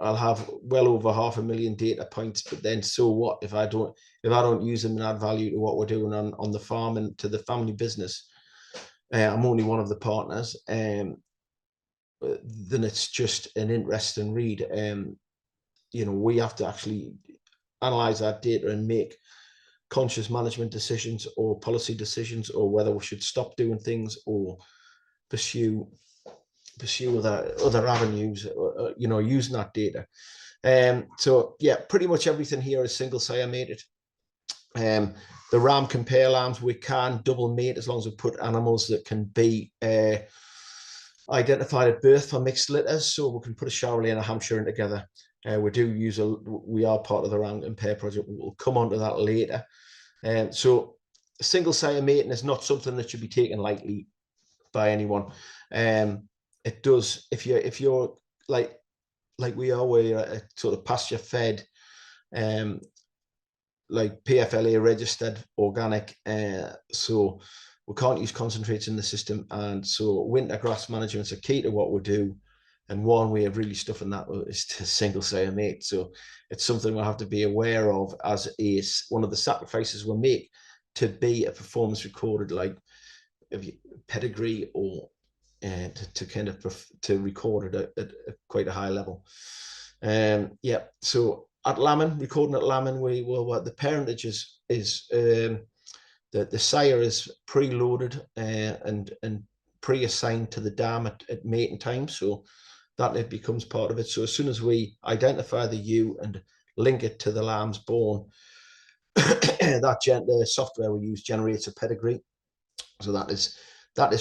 I'll have well over 500,000 data points, but then so what if I don't use them and add value to what we're doing on the farm and to the family business? I'm only one of the partners, then it's just an interesting read. We have to actually analyze that data and make conscious management decisions or policy decisions, or whether we should stop doing things or pursue other avenues, using that data. So yeah, pretty much everything here is single sire mated. The ram compare lambs, we can double mate as long as we put animals that can be identified at birth for mixed litters. So we can put a Charolais and a Hampshire in together. We are part of the ram compare project. We'll come on to that later. So single sire mating is not something that should be taken lightly by anyone. It does, if you're like we are, we're a sort of pasture fed, like PFLA registered organic, so we can't use concentrates in the system, and so winter grass management is a key to what we do. And one way of really stuffing that is to single sire mate. So it's something we'll have to be aware of as one of the sacrifices we'll make to be a performance recorded, like pedigree or to kind of to record it at quite a high level. Yeah, so at Lleyn, recording at Lleyn, the parentage is the sire is preloaded and pre-assigned to the dam at mating time, so that it becomes part of it. So as soon as we identify the ewe and link it to the lamb's born, the software we use generates a pedigree. So that is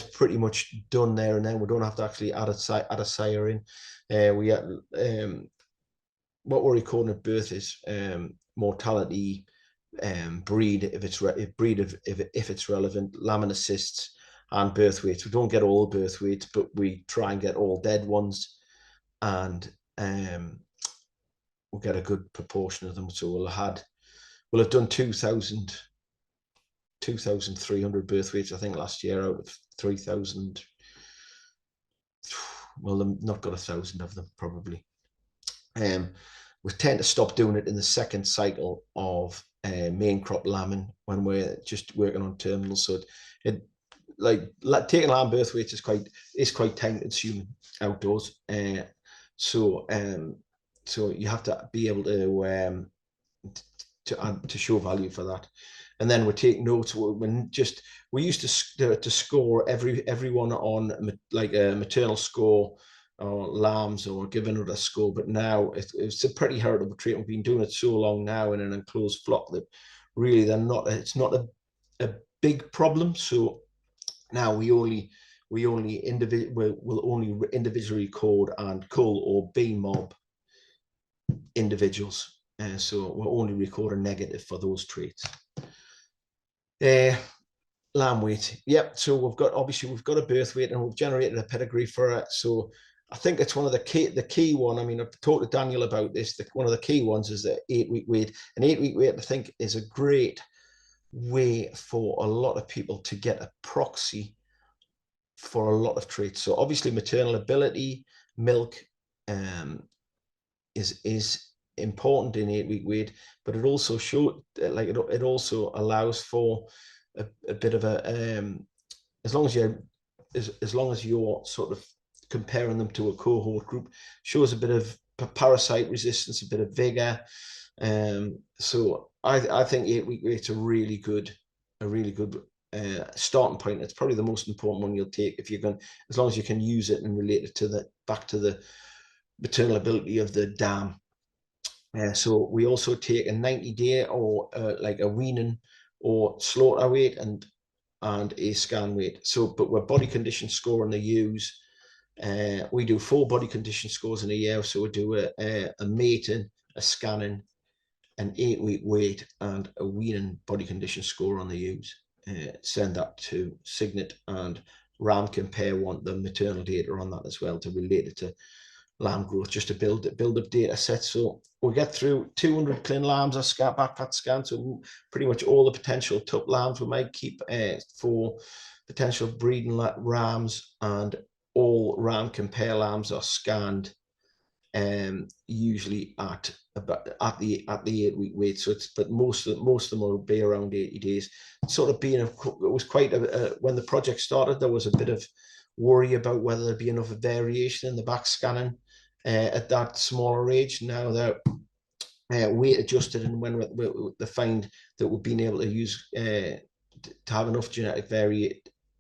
pretty much done there, and then we don't have to actually add a sire in. What we're recording at birth is mortality, breed if it's relevant, lamb assists, and birth weights. We don't get all birth weights, but we try and get all dead ones, and we'll get a good proportion of them. So we'll have done 2,300 birth weights, I think, last year out of 3,000. Well, I've not got 1,000 of them probably. We tend to stop doing it in the second cycle of main crop lambing when we're just working on terminals. So it like taking lamb birth weights is quite time consuming outdoors. So you have to be able to show value for that. And then we take notes. We used to score everyone on like a maternal score or lambs, or giving it a score, but now it's a pretty heritable trait. We've been doing it so long now in an enclosed flock that really it's not a big problem. So now we'll only individually record and cull or B mob individuals, so we'll only record a negative for those traits. Lamb weight, yep. So we've got a birth weight, and we've generated a pedigree for it. So I think it's one of the key one. I mean, I've talked to Daniel about this. One of the key ones is the 8-week weight. An 8-week weight, I think, is a great way for a lot of people to get a proxy for a lot of traits. So obviously, maternal ability, milk, is important in 8-week weight, but it also it also allows for a bit of a as long as you're sort of comparing them to a cohort group, shows a bit of parasite resistance, a bit of vigor. So I think 8-week weight's a really good starting point. It's probably the most important one you'll take if you're going, as long as you can use it and relate it back to the maternal ability of the dam. So we also take a 90-day or like a weaning or slaughter weight and a scan weight. So, but we're body condition scoring the ewes. We do 4 body condition scores in a year. So we do a mating, a scanning, an 8-week weight, and a weaning body condition score on the ewes. Send that to Signet, and Ram Compare want the maternal data on that as well to relate it to lamb growth, just to build up data sets. So we get through 200 clean lambs backpat scan, so pretty much all the potential tup lambs we might keep for potential breeding rams, and all Ram Compare lambs are scanned usually at the 8-week weight. So but most of them will be around 80 days. Sort of it was quite when the project started, there was a bit of worry about whether there'd be enough variation in the back scanning at that smaller age. Now they're weight adjusted, and when they find that we've been able to use to have enough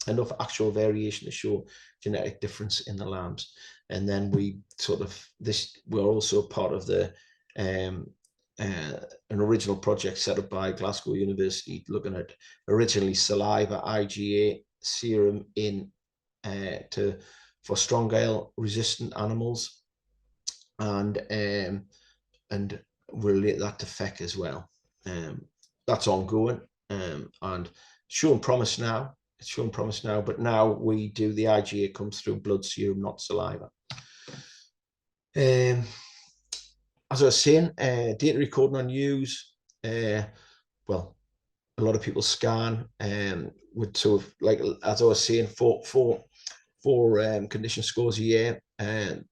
enough actual variation to show genetic difference in the lambs. And then we're also part of the an original project set up by Glasgow University, looking at originally saliva IgA serum for strong ale resistant animals, and relate that to FEC as well. That's ongoing, and showing promise now. It's showing promise now, but now we do the IgA comes through blood serum, not saliva. As I was saying, data recording on ewes. Well, a lot of people scan with sort of, like, as I was saying, four condition scores a year, and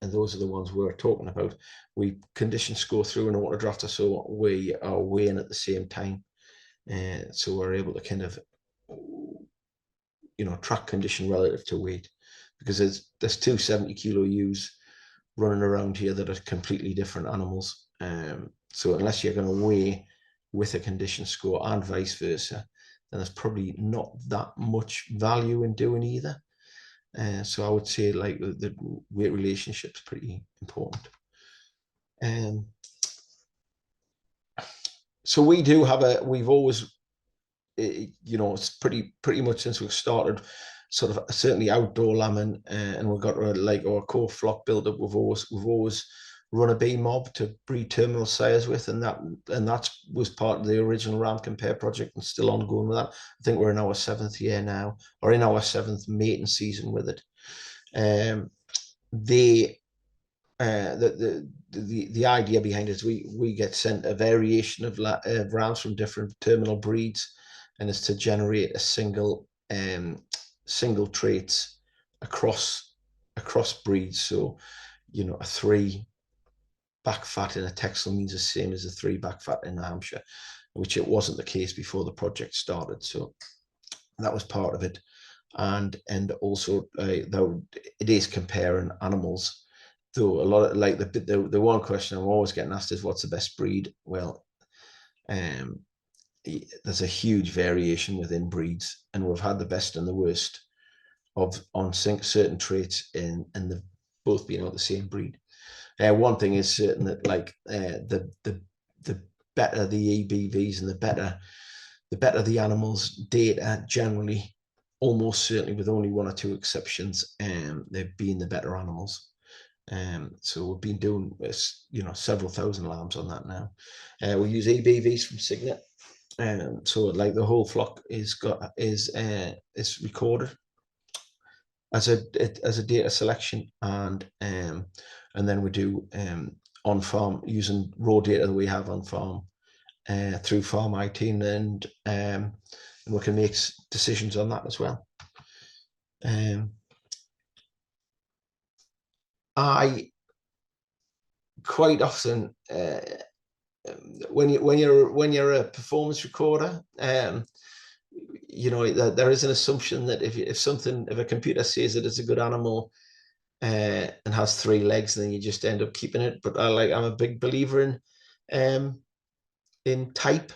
those are the ones we're talking about. We condition score through an auto drafter, so we are weighing at the same time, so we're able to kind of track condition relative to weight, because there's 2 70-kilo ewes running around here that are completely different animals. So unless you're going to weigh with a condition score and vice versa, then there's probably not that much value in doing either. So I would say like the weight relationship is pretty important. So we do have we've always, it's pretty much since we've started sort of certainly outdoor lambing, and we've got like our core flock build up. We've always run a bee mob to breed terminal sires with, and that was part of the original Ram Compare project and still ongoing with that. I think we're in our 7th year now, or in our 7th mating season with it. The idea behind it is we get sent a variation of rams from different terminal breeds, and it's to generate a single traits across breeds. So a 3 back fat in a Texel means the same as a 3 back fat in Hampshire, which it wasn't the case before the project started. So that was part of it, and also though it is comparing animals. Though a lot of like the one question I'm always getting asked is, what's the best breed? Well, there's a huge variation within breeds, and we've had the best and the worst on certain traits, and they've both been out the same breed. One thing is certain that like the better the EBVs and the better the animals' data generally, almost certainly with only 1 or 2 exceptions, they've been the better animals. So we've been doing several thousand lambs on that now. We use EBVs from Signet, so like the whole flock is recorded as a data selection, and then we do on farm using raw data that we have on farm through Farm IT, and we can make decisions on that as well. I quite often, when you're a performance recorder, there is an assumption that if a computer says that it's a good animal and has 3 legs, then you just end up keeping it. But I'm a big believer in type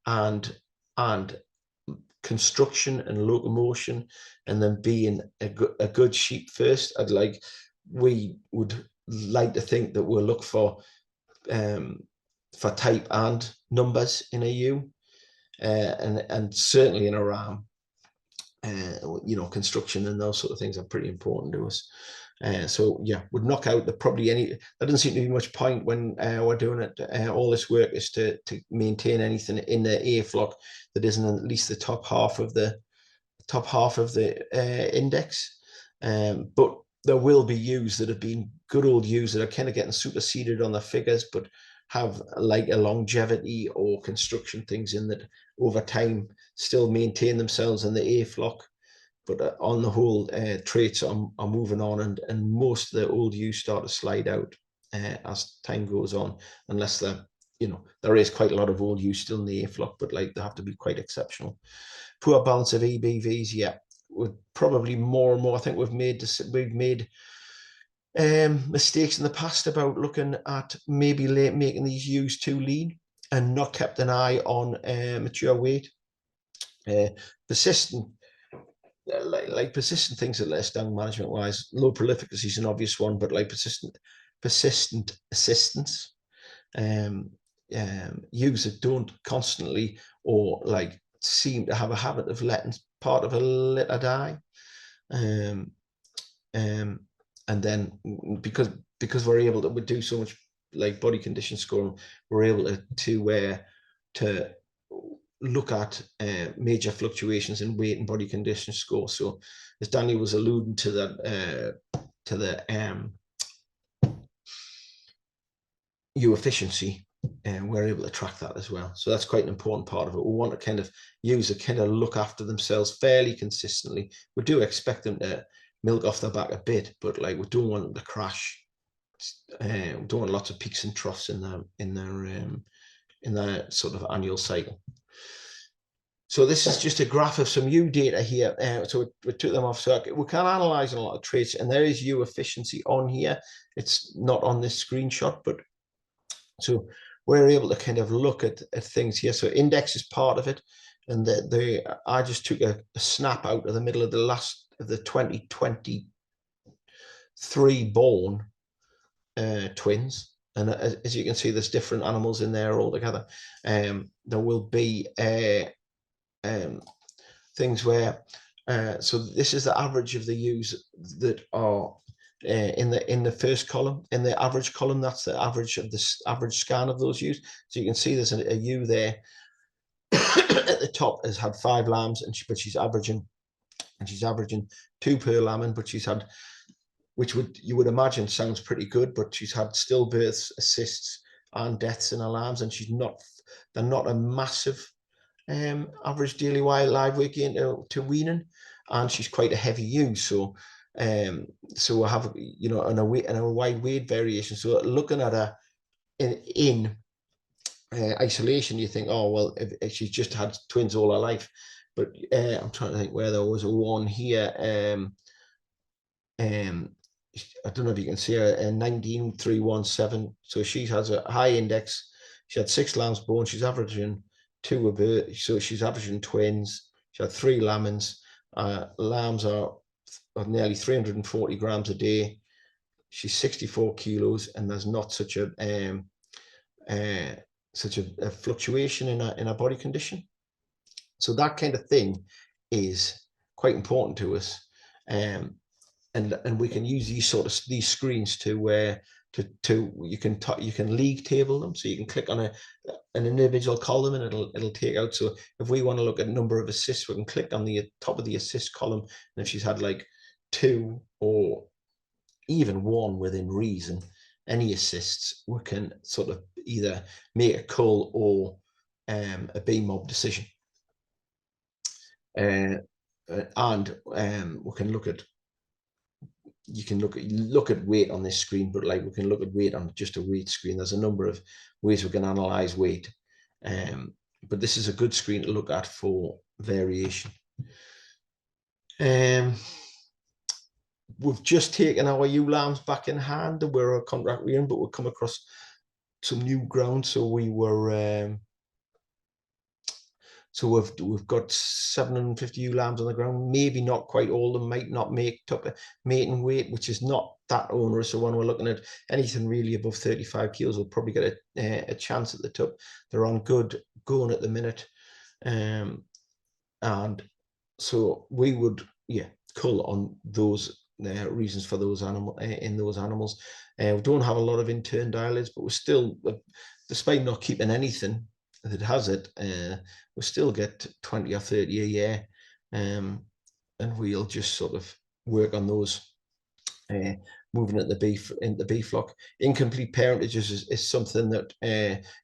and construction and locomotion, and then being a good sheep first. We would like to think that we'll look for type and numbers in a ewe, and certainly in a ram. Construction and those sort of things are pretty important to us. So yeah, would knock out there doesn't seem to be much point when we're doing it. All this work is to maintain anything in the A flock that isn't at least the top half of the index. But there will be ewes that have been good old ewes that are kind of getting superseded on the figures, but have like a longevity or construction things in that over time still maintain themselves in the A flock. But on the whole, traits are moving on, and most of the old ewes start to slide out as time goes on, unless there is quite a lot of old ewes still in the A flock, but like they have to be quite exceptional. Poor balance of EBVs, yeah, would probably more and more. I think we've made mistakes in the past about looking at maybe making these ewes too lean and not kept an eye on mature weight. Persistent things that let us down management wise. Low prolificacy is an obvious one, but like persistent assistance. Ewes that don't constantly or like seem to have a habit of letting part of a litter die, and then because we're able to do so much like body condition scoring, we're able to look at major fluctuations in weight and body condition score. So as Daniel was alluding to that, to the ewe efficiency, and we're able to track that as well. So that's quite an important part of it. We want to kind of use a kind of look after themselves fairly consistently. We do expect them to milk off their back a bit, but like we don't want them to crash. We don't want lots of peaks and troughs in their sort of annual cycle. So this is just a graph of some ewe data here. So we took them off. So we can analyze a lot of traits, and there is ewe efficiency on here. It's not on this screenshot, but so we're able to kind of look at things here. So index is part of it, and I just took a snap out of the middle of the 2023 born twins. And as you can see, there's different animals in there altogether. There will be things where, so this is the average of the ewes that are in the first column. In the average column, that's the average of the average scan of those ewes. So you can see there's a ewe there at the top has had 5 lambs, but she's averaging 2 per lambing, but she's had, which you would imagine sounds pretty good, but she's had stillbirths, assists, and deaths in her lambs, and they're not a massive average daily live weight gain to weaning, and she's quite a heavy ewe. So we have, you know, a wide weight variation. So looking at her in isolation, you think, oh well, if she's just had twins all her life. But I'm trying to think where there was one here. I don't know if you can see her, 19,317. So she has a high index. She had 6 lambs born. She's averaging 2 of her. So she's averaging twins. She had 3 lambs. Lambs are nearly 340 grams a day. She's 64 kilos, and there's not such a fluctuation in her body condition. So that kind of thing is quite important to us. And we can use these screens to you can league table them. So you can click on an individual column, and it'll take out. So if we want to look at number of assists, we can click on the top of the assist column, and if she's had like 2 or even 1 within reason, any assists, we can sort of either make a cull or a B mob decision. And we can look at, you can look at weight on this screen, but like we can look at weight on just a weight screen. There's a number of ways we can analyze weight, but this is a good screen to look at for variation. We've just taken our ewe lambs back in hand. We're a contract rearing, but we've come across some new ground. So we were so we've got 750 ewe lambs on the ground. Maybe not quite all of them might not make up a mating weight, which is not that onerous. So when we're looking at anything really above 35 kilos, we'll probably get a chance at the top. They're on good going at the minute, and so we would cull on those reasons for those animals. We don't have a lot of intern dilates, but we're still, despite not keeping anything that has it, we still get 20 or 30 a year, and we'll just sort of work on those, moving at into the beef flock. Incomplete parentages is something that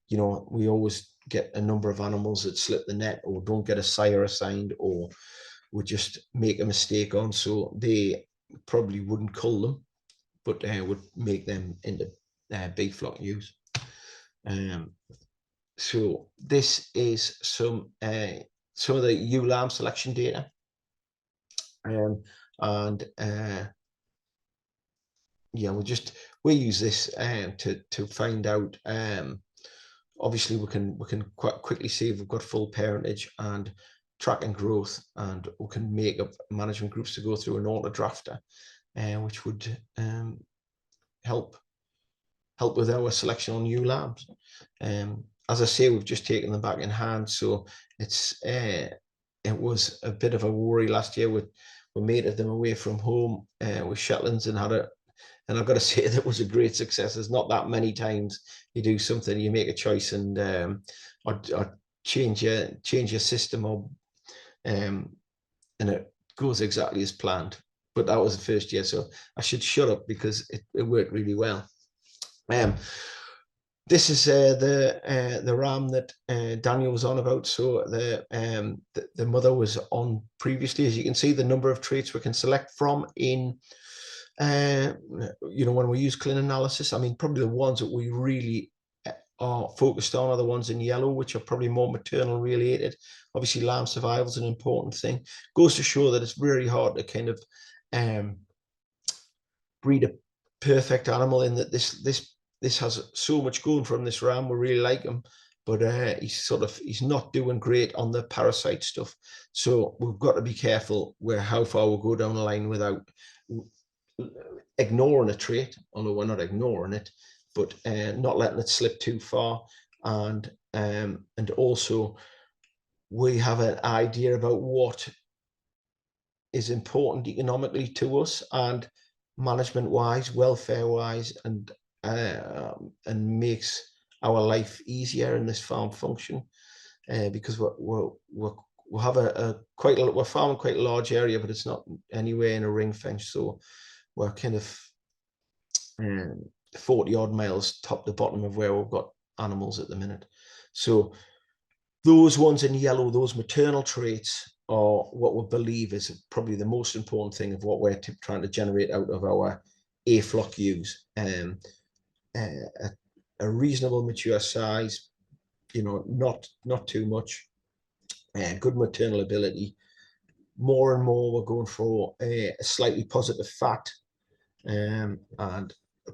you know, we always get a number of animals that slip the net or don't get a sire assigned, or would just make a mistake on, so they probably wouldn't cull them, but would make them into beef flock ewes. So this is some of the ewe lamb selection data, we use this to find out. Obviously, we can quite quickly see if we've got full parentage and tracking growth, and we can make up management groups to go through an auto drafter, which would help with our selection on ewe lambs. As I say, we've just taken them back in hand, so it was a bit of a worry last year. We mated them away from home with Shetlands, and I've got to say that was a great success. There's not that many times you do something, you make a choice, and or change your system, or and it goes exactly as planned. But that was the first year, so I should shut up because it worked really well. This is the ram that Daniel was on about. So the mother was on previously. As you can see, the number of traits we can select from in you know, when we use culling analysis. I mean, probably the ones that we really are focused on are the ones in yellow, which are probably more maternal related. Obviously, lamb survival is an important thing. Goes to show that it's very hard to kind of breed a perfect animal, in that this has so much going for him. This ram, we really like him, but he's not doing great on the parasite stuff. So we've got to be careful how far we'll go down the line without ignoring a trait, although we're not ignoring it, but not letting it slip too far. And also we have an idea about what is important economically to us and management wise, welfare wise, and makes our life easier in this farm function, because we'll have we're farming quite a large area, but it's not anywhere in a ring fence, so we're kind of 40 odd miles top to bottom of where we've got animals at the minute. So those ones in yellow, those maternal traits, are what we believe is probably the most important thing of what we're trying to generate out of our A-flock ewes. A reasonable mature size, not too much, good maternal ability. More and more we're going for a slightly positive fat, and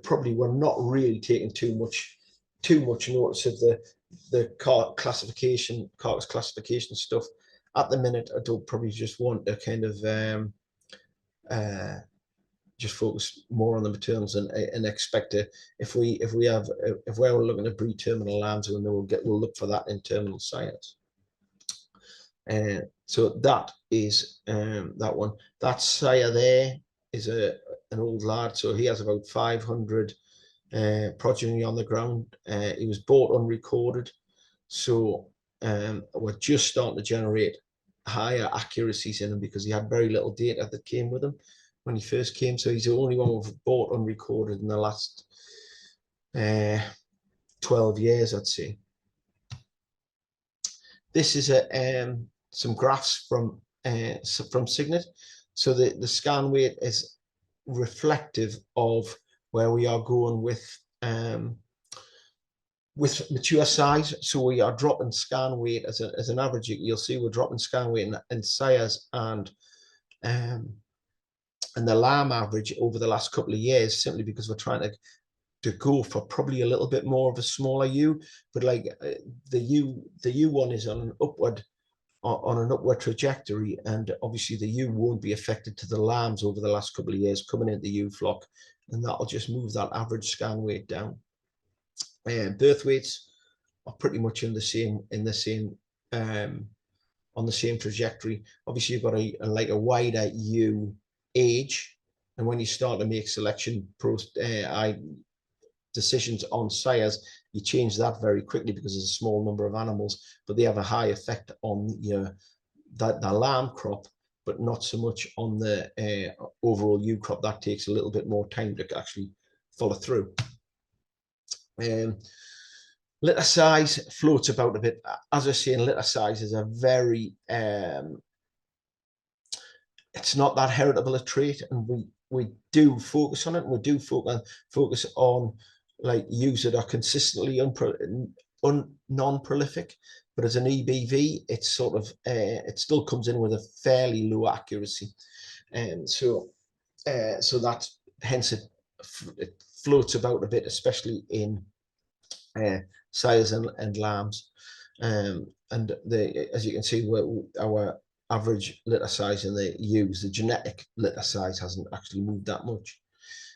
probably we're not really taking too much notice of the carcass classification stuff at the minute. I don't probably just want to kind of just focus more on the maternals and expect to, if we're looking to breed terminal lambs, we'll look for that in terminal sires. So that is that one. That sire there is an old lad, so he has about 500 progeny on the ground. He was bought unrecorded, so we're just starting to generate higher accuracies in him because he had very little data that came with him when he first came. So he's the only one we've bought unrecorded in the last 12 years, I'd say. This is some graphs from Signet. So the scan weight is reflective of where we are going with mature size. So we are dropping scan weight as an average. You'll see we're dropping scan weight in sires and the lamb average over the last couple of years, simply because we're trying to go for probably a little bit more of a smaller ewe. But like the ewe one is on an upward trajectory, and obviously the ewe won't be affected to the lambs over the last couple of years coming into the ewe flock, and that'll just move that average scan weight down. Birth weights are pretty much on the same trajectory. Obviously, you've got a wider ewe age, and when you start to make selection decisions on sires, you change that very quickly because there's a small number of animals, but they have a high effect on the lamb crop, but not so much on the overall ewe crop. That takes a little bit more time to actually follow through. Litter size floats about a bit. As I say, litter size is a very it's not that heritable a trait, and we do focus on it. We do focus on like ewes that are consistently non-prolific, but as an EBV, it's sort of it still comes in with a fairly low accuracy, and so that hence it floats about a bit, especially in sires and lambs, and as you can see, our average litter size in the ewes, the genetic litter size, hasn't actually moved that much.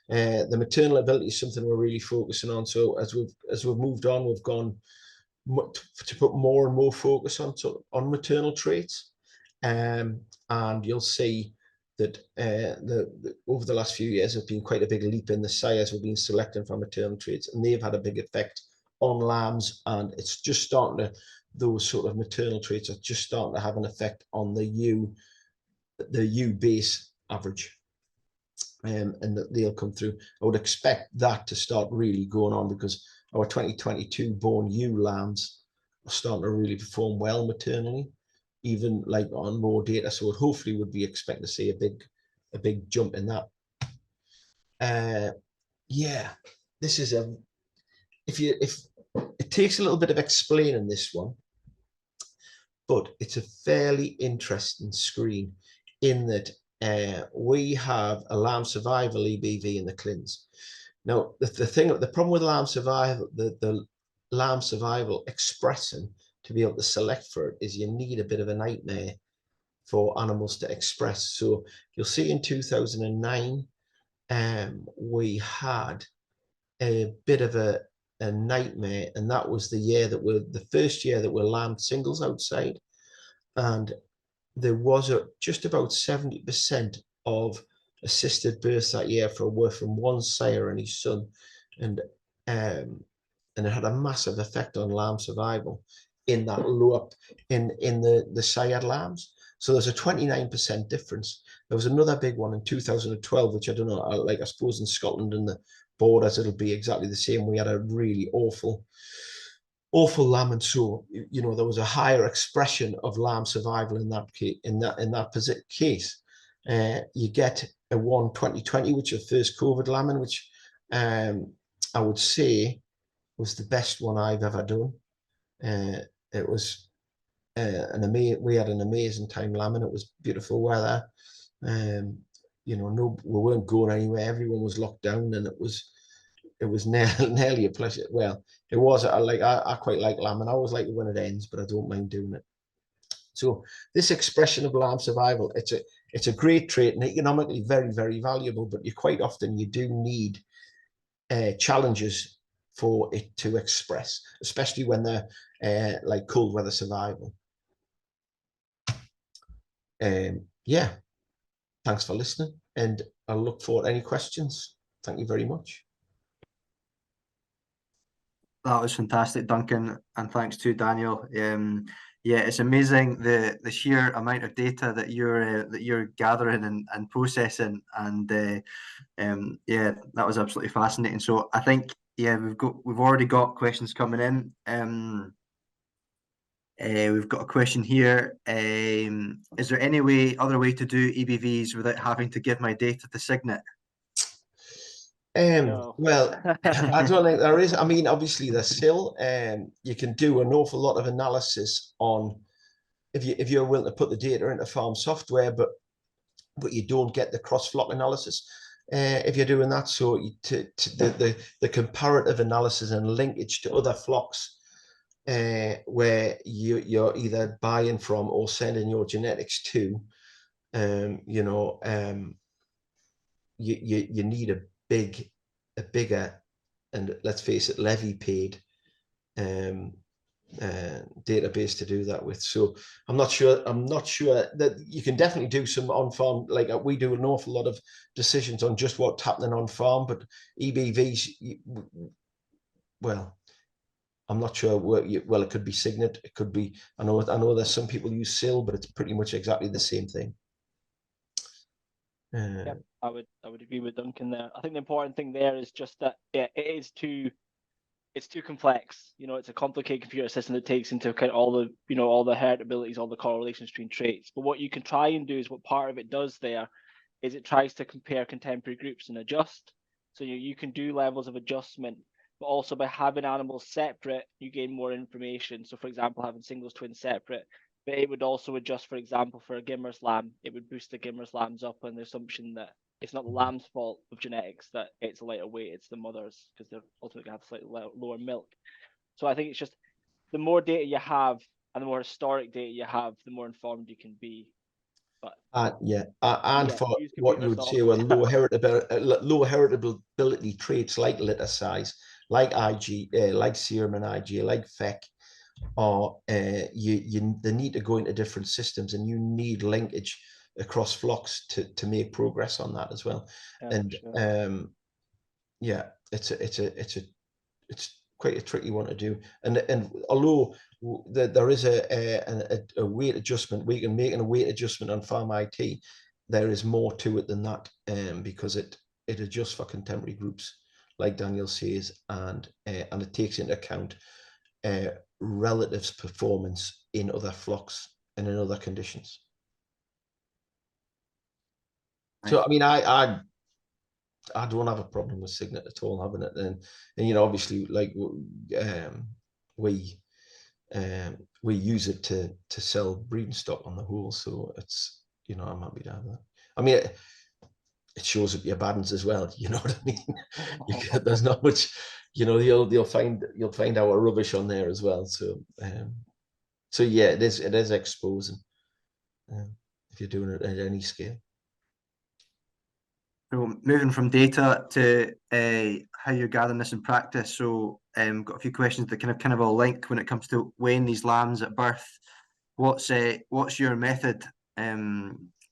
The maternal ability is something we're really focusing on. So as we've moved on, we've gone to put more and more focus on maternal traits, and you'll see that over the last few years there's been quite a big leap in the sires we've been selecting for maternal traits, and they've had a big effect on lambs, and it's just starting to, those sort of maternal traits are just starting to have an effect on the ewe base average, and that they'll come through. I would expect that to start really going on because our 2022 born ewe lambs are starting to really perform well maternally, even like on more data. So it hopefully would be expecting to see a big jump in that. Yeah, this is it takes a little bit of explaining, this one, but it's a fairly interesting screen in that we have a lamb survival EBV in the clins. Now, the problem with lamb survival, the lamb survival expressing to be able to select for it, is you need a bit of a nightmare for animals to express. So you'll see in 2009, we had a bit of a nightmare, and that was the first year that we lambed singles outside, and there was just about 70% of assisted births that year were from one sire and his son, and it had a massive effect on lamb survival in that low up in the sired lambs. So there's a 29% difference. There was another big one in 2012, which I don't know, like I suppose in Scotland and the borders it'll be exactly the same. We had a really awful lamb, and so there was a higher expression of lamb survival in that case. You get a 2020, which is the first COVID lambing, which I would say was the best one I've ever done. It was we had an amazing time lambing. It was beautiful weather. We weren't going anywhere. Everyone was locked down, and it was nearly a pleasure. Well, it was. I quite like lambing. I always like it when it ends, but I don't mind doing it. So this expression of lamb survival, it's a great trait and economically very, very valuable, but quite often you do need challenges for it to express, especially when they're like cold weather survival. Yeah, thanks for listening, and I'll look for any questions. Thank you very much. That was fantastic, Duncan, and thanks to Daniel. Yeah, it's amazing the sheer amount of data that you're gathering and processing, and yeah, that was absolutely fascinating. So I think we've already got questions coming in. We've got a question here. Is there any other way to do EBVs without having to give my data to Signet? No. Well, I don't think there is. I mean, obviously there's still you can do an awful lot of analysis on if you're willing to put the data into farm software, but you don't get the cross flock analysis if you're doing that. So the comparative analysis and linkage to other flocks where you're either buying from or sending your genetics to, you need a bigger, and let's face it, levy paid database to do that with. So I'm not sure that you can definitely do some on farm, like we do an awful lot of decisions on just what's happening on farm, but EBVs, well, I'm not sure. Well, it could be Signet. It could be. I know. There's some people use SIL, but it's pretty much exactly the same thing. Yeah, I would agree with Duncan there. I think the important thing there is just that it's too complex. It's a complicated computer system that takes into account all the heritabilities, all the correlations between traits. But what you can try and do is what part of it does there is it tries to compare contemporary groups and adjust. So you can do levels of adjustment. But also by having animals separate, you gain more information. So for example, having singles, twins separate, but it would also adjust, for example, for a Gimmer's lamb, it would boost the Gimmer's lambs up on the assumption that it's not the lamb's fault of genetics that it's a lighter weight, it's the mother's, because they're ultimately going to have slightly lower milk. So I think it's just the more data you have and the more historic data you have, the more informed you can be. But for what you would say were low heritability traits like litter size, like IG, like serum and IG, like FEC, or they need to go into different systems, and you need linkage across flocks to make progress on that as well. It's quite a tricky one to do, and although there is a weight adjustment, we can make a weight adjustment on farm IT, there is more to it than that, because it adjusts for contemporary groups, like Daniel says, and it takes into account relatives performance in other flocks and in other conditions. So I mean, I don't have a problem with Signet at all having it, and obviously, like we use it to sell breeding stock on the whole. So it's, you know, I'm happy to have that. I mean, it shows up your baddens as well. You know what I mean? There's not much, you know, you'll find our rubbish on there as well. So so yeah, it is exposing if you're doing it at any scale. So moving from data to how you're gathering this in practice. So got a few questions that kind of all link when it comes to weighing these lambs at birth. What's your method?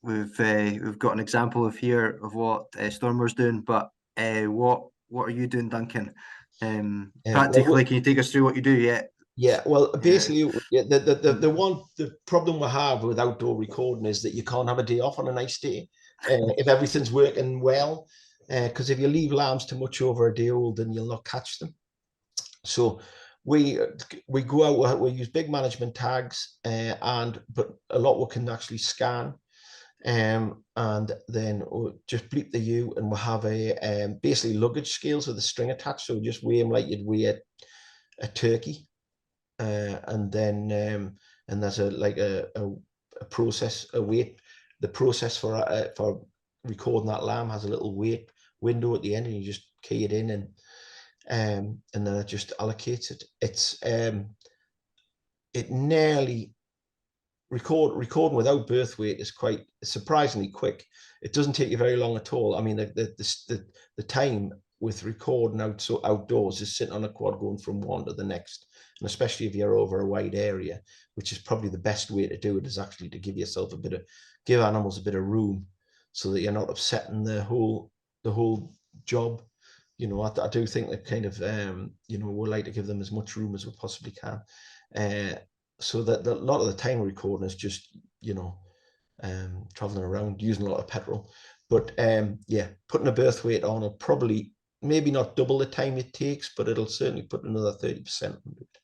We've got an example of what Stormer's doing, but what are you doing, Duncan? Practically, can you take us through what you do? Yeah, well, basically, the problem we have with outdoor recording is that you can't have a day off on a nice day if everything's working well. Because if you leave lambs too much over a day old, then you'll not catch them. So we go out, we use big management tags, but a lot we can actually scan, and then we'll just bleep the ewe, and we'll have a basically luggage scales with a string attached. So just weigh them like you'd weigh a turkey. And then and there's a process, a weight. The process for recording that lamb has a little weight window at the end, and you just key it in, and then it just allocates it. It's it nearly recording without birth weight is quite surprisingly quick. It doesn't take you very long at all. I mean, the time with recording outdoors is sitting on a quad going from one to the next. And especially if you're over a wide area, which is probably the best way to do it, is actually to give yourself give animals a bit of room, so that you're not upsetting the whole job. You know, I do think that kind of you know, we like to give them as much room as we possibly can, so that a lot of the time recording is just, you know, traveling around using a lot of petrol. But yeah, putting a birth weight on will probably maybe not double the time it takes, but it'll certainly put another 30% into it.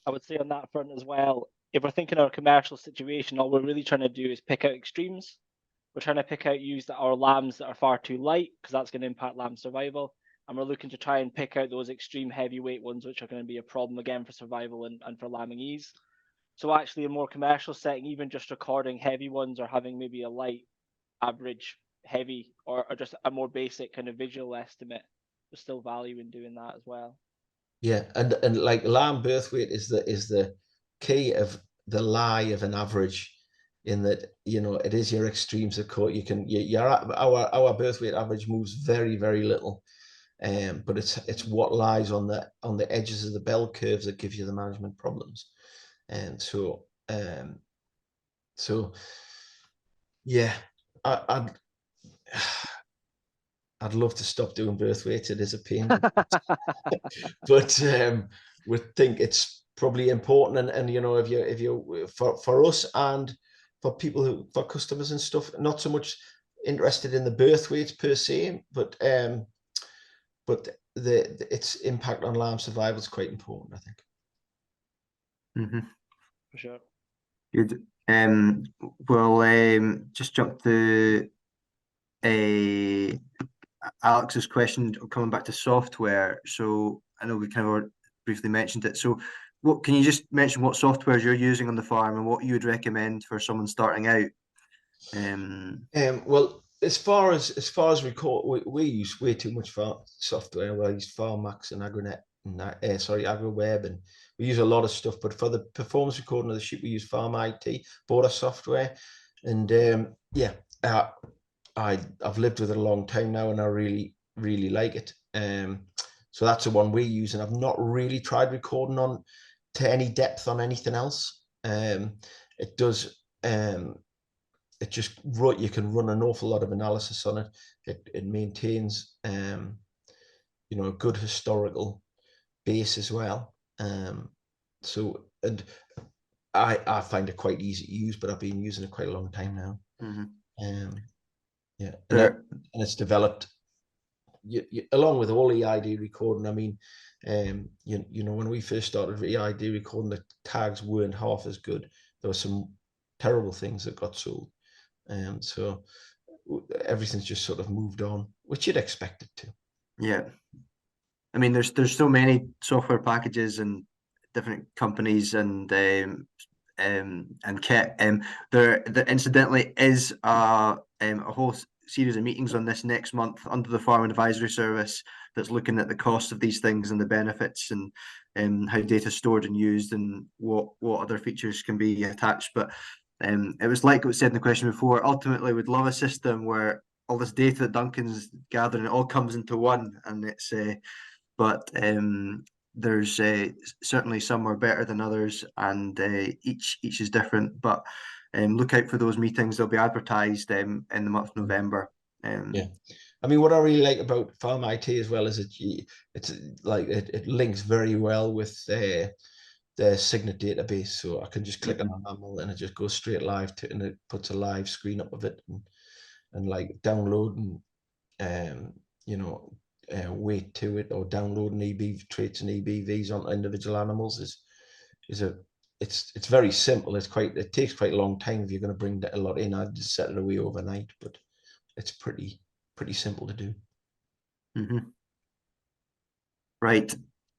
I would say on that front as well, if we're thinking of a commercial situation, all we're really trying to do is pick out extremes. We're trying to pick out ewes that are lambs that are far too light, because that's going to impact lamb survival. And we're looking to try and pick out those extreme heavyweight ones, which are going to be a problem again for survival and for lambing ease. So actually a more commercial setting, even just recording heavy ones or having maybe a light, average, heavy, or just a more basic kind of visual estimate, there's still value in doing that as well. Yeah, and like lamb birth weight is the key of the lie of an average, in that, you know, it is your extremes of course. Our birth weight average moves very, very little, but it's what lies on the edges of the bell curves that gives you the management problems. And so yeah, I'd love to stop doing birth weights. It is a pain, but we think it's probably important. And you know, if you for us and for people for customers and stuff, not so much interested in the birth weights per se, but its impact on lamb survival is quite important, I think. Mm-hmm. For sure. Good. We'll just jump to Alex's question coming back to software. So I know we kind of briefly mentioned it. So what can you just mention what softwares you're using on the farm and what you would recommend for someone starting out? Well, as far as record, we use way too much software. We use FarmMax and AgroNet and AgroWeb, and we use a lot of stuff. But for the performance recording of the sheep, we use Farm IT, border software, and yeah, I've lived with it a long time now, and I really, really like it. So that's the one we use, and I've not really tried recording on to any depth on anything else. It does. It just you can run an awful lot of analysis on it. It maintains, you know, a good historical base as well. So, and I find it quite easy to use, but I've been using it quite a long time now. Mm-hmm. Yeah, and it's developed along with all EID recording. I mean, you know, when we first started with EID recording, the tags weren't half as good. There were some terrible things that got sold. So everything's just sort of moved on, which you'd expect it to. Yeah. I mean, there's so many software packages and different companies and kit. There incidentally is a whole series of meetings on this next month under the Farm Advisory Service that's looking at the cost of these things and the benefits and how data is stored and used and what other features can be attached. But it was like it was said in the question before. Ultimately, we'd love a system where all this data that Duncan's gathering, it all comes into one, and it's but there's certainly some are better than others, and each is different. But look out for those meetings; they'll be advertised in the month of November. Yeah, I mean, what I really like about Farm IT as well is it's like it links very well with the Signet database, so I can just click on an animal and it just goes straight live to, and it puts a live screen up of it, and like downloading you know, weight to it, or downloading EB traits and EBVs on individual animals it's very simple. It takes quite a long time if you're going to bring a lot in. I'd just set it away overnight, but it's pretty simple to do. Right.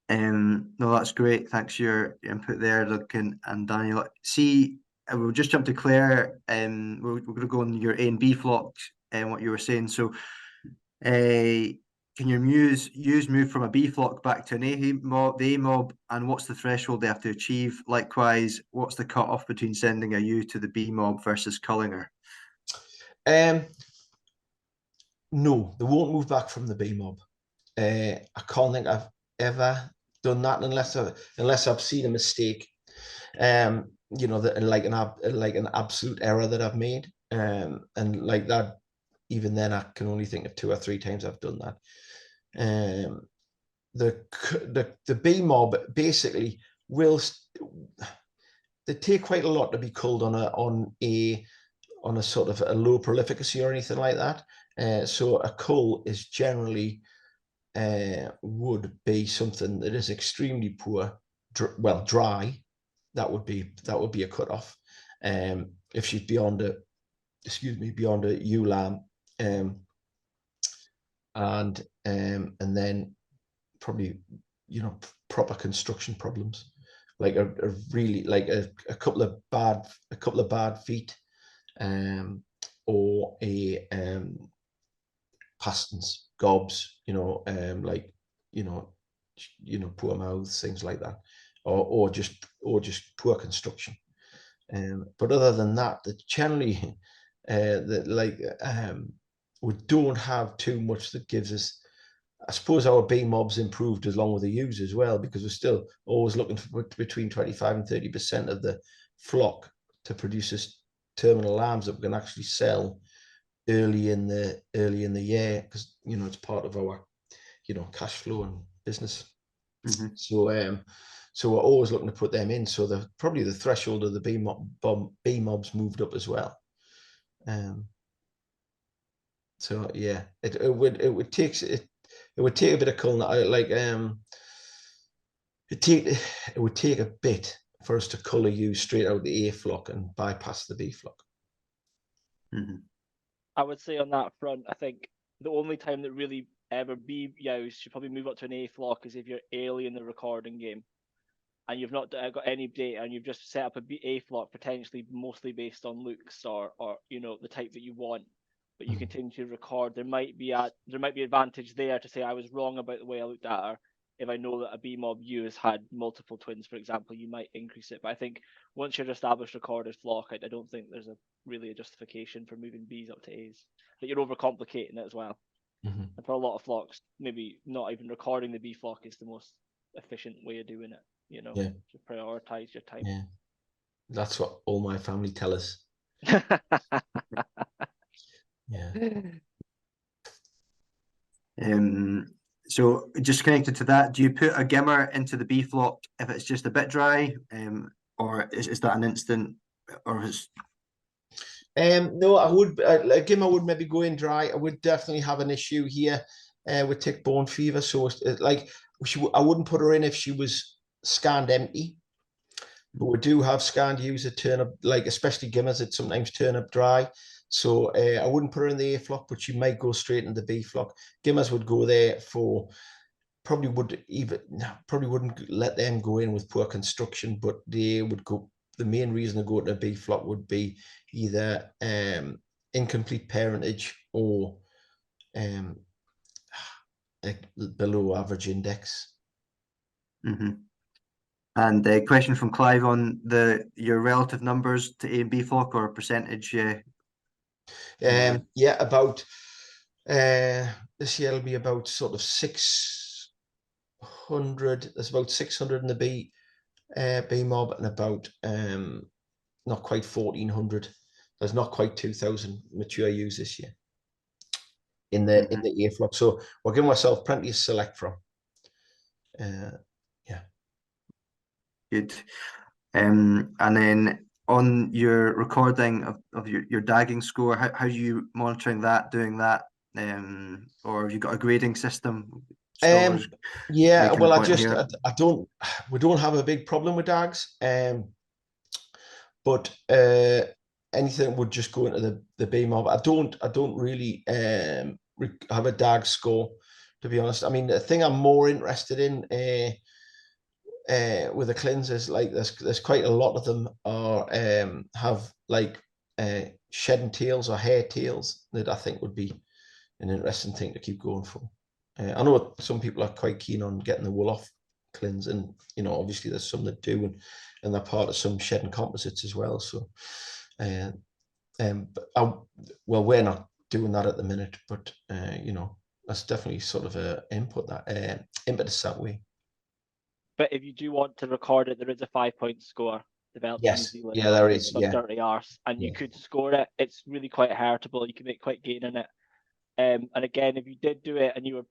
No, that's great. Thanks for your input there, Duncan and Daniel. See, we'll just jump to Claire. We're going to go on your A and B flocks and what you were saying. So, can your ewes move from a B flock back to an A mob, the A mob, and what's the threshold they have to achieve? Likewise, what's the cutoff between sending a ewe to the B mob versus culling her? No, they won't move back from the B mob. I can't think I've ever done that unless I've seen a mistake. You know, that like an absolute error that I've made. And like that, even then, I can only think of 2 or 3 times I've done that. The B mob basically they take quite a lot to be culled on a sort of a low prolificacy or anything like that. So a cull is generally would be something that is extremely poor, dry. That would be a cutoff. If she's beyond a ewe lamb, and then probably, you know, proper construction problems, like a really like a couple of bad feet, or a pastons, gobs, you know, like poor mouths, things like that, or just poor construction. But other than that, generally we don't have too much that gives us. I suppose our B mobs improved along with the ewes as well, because we're still always looking for between 25 and 30% of the flock to produce us terminal lambs that we can actually sell early in the year, because, you know, it's part of our, you know, cash flow and business. So we're always looking to put them in. So probably the threshold of the B mobs moved up as well. So yeah, it would take a bit of culling. It would take a bit for us to cull a ewe straight out of the A flock and bypass the B flock. I would say on that front, I think the only time that really ever B ewes should probably move up to an A flock is if you're early in the recording game and you've not got any data and you've just set up a A flock potentially mostly based on looks or you know, the type that you want, but you continue to record. There might be advantage there to say I was wrong about the way I looked at her. If I know that a B mob ewe has had multiple twins, for example, you might increase it. But I think once you're established recorded flock, I don't think there's really a justification for moving Bs up to As. But you're overcomplicating it as well. And for a lot of flocks, maybe not even recording the B flock is the most efficient way of doing it. You know, to prioritize your time. Yeah, that's what all my family tell us. Yeah. So just connected to that, do you put a gimmer into the B flock if it's just a bit dry, or is that an instant, or is? No, I would. A gimmer would maybe go in dry. I would definitely have an issue here with tick-borne fever. So I wouldn't put her in if she was scanned empty. But we do have scanned ewes that turn up, like especially gimmers that sometimes turn up dry. So I wouldn't put her in the A flock, but she might go straight into the B flock. Gimmers would go there for probably wouldn't let them go in with poor construction, but they would go. The main reason to go to a B flock would be either incomplete parentage or a below average index. And a question from Clive on your relative numbers to A and B flock, or percentage. About this year it'll be about sort of 600. There's about 600 in the B mob, and about not quite 1,400. There's not quite 2,000 mature ewes this year in the A flock. So we're giving ourselves plenty to select from. Good. And then on your recording of your dagging score, how are you monitoring that, doing that? Or have you got a grading system? Well, we don't have a big problem with dags. But anything would just go into the B mob. I don't really have a dag score, to be honest. I mean, the thing I'm more interested in with the cleansers, like there's quite a lot of them are have like shedding tails or hair tails that I think would be an interesting thing to keep going for. I know some people are quite keen on getting the wool off cleanse, and obviously there's some that do, and they're part of some shedding composites as well. So we're not doing that at the minute, but that's definitely sort of a impetus that way. But if you do want to record it, there is a 5-point score developed in New Zealand. Yeah, there is. Yeah. Dirty arse, and you could score it. It's really quite heritable. You can make quite gain in it. And again, if you did do it and you were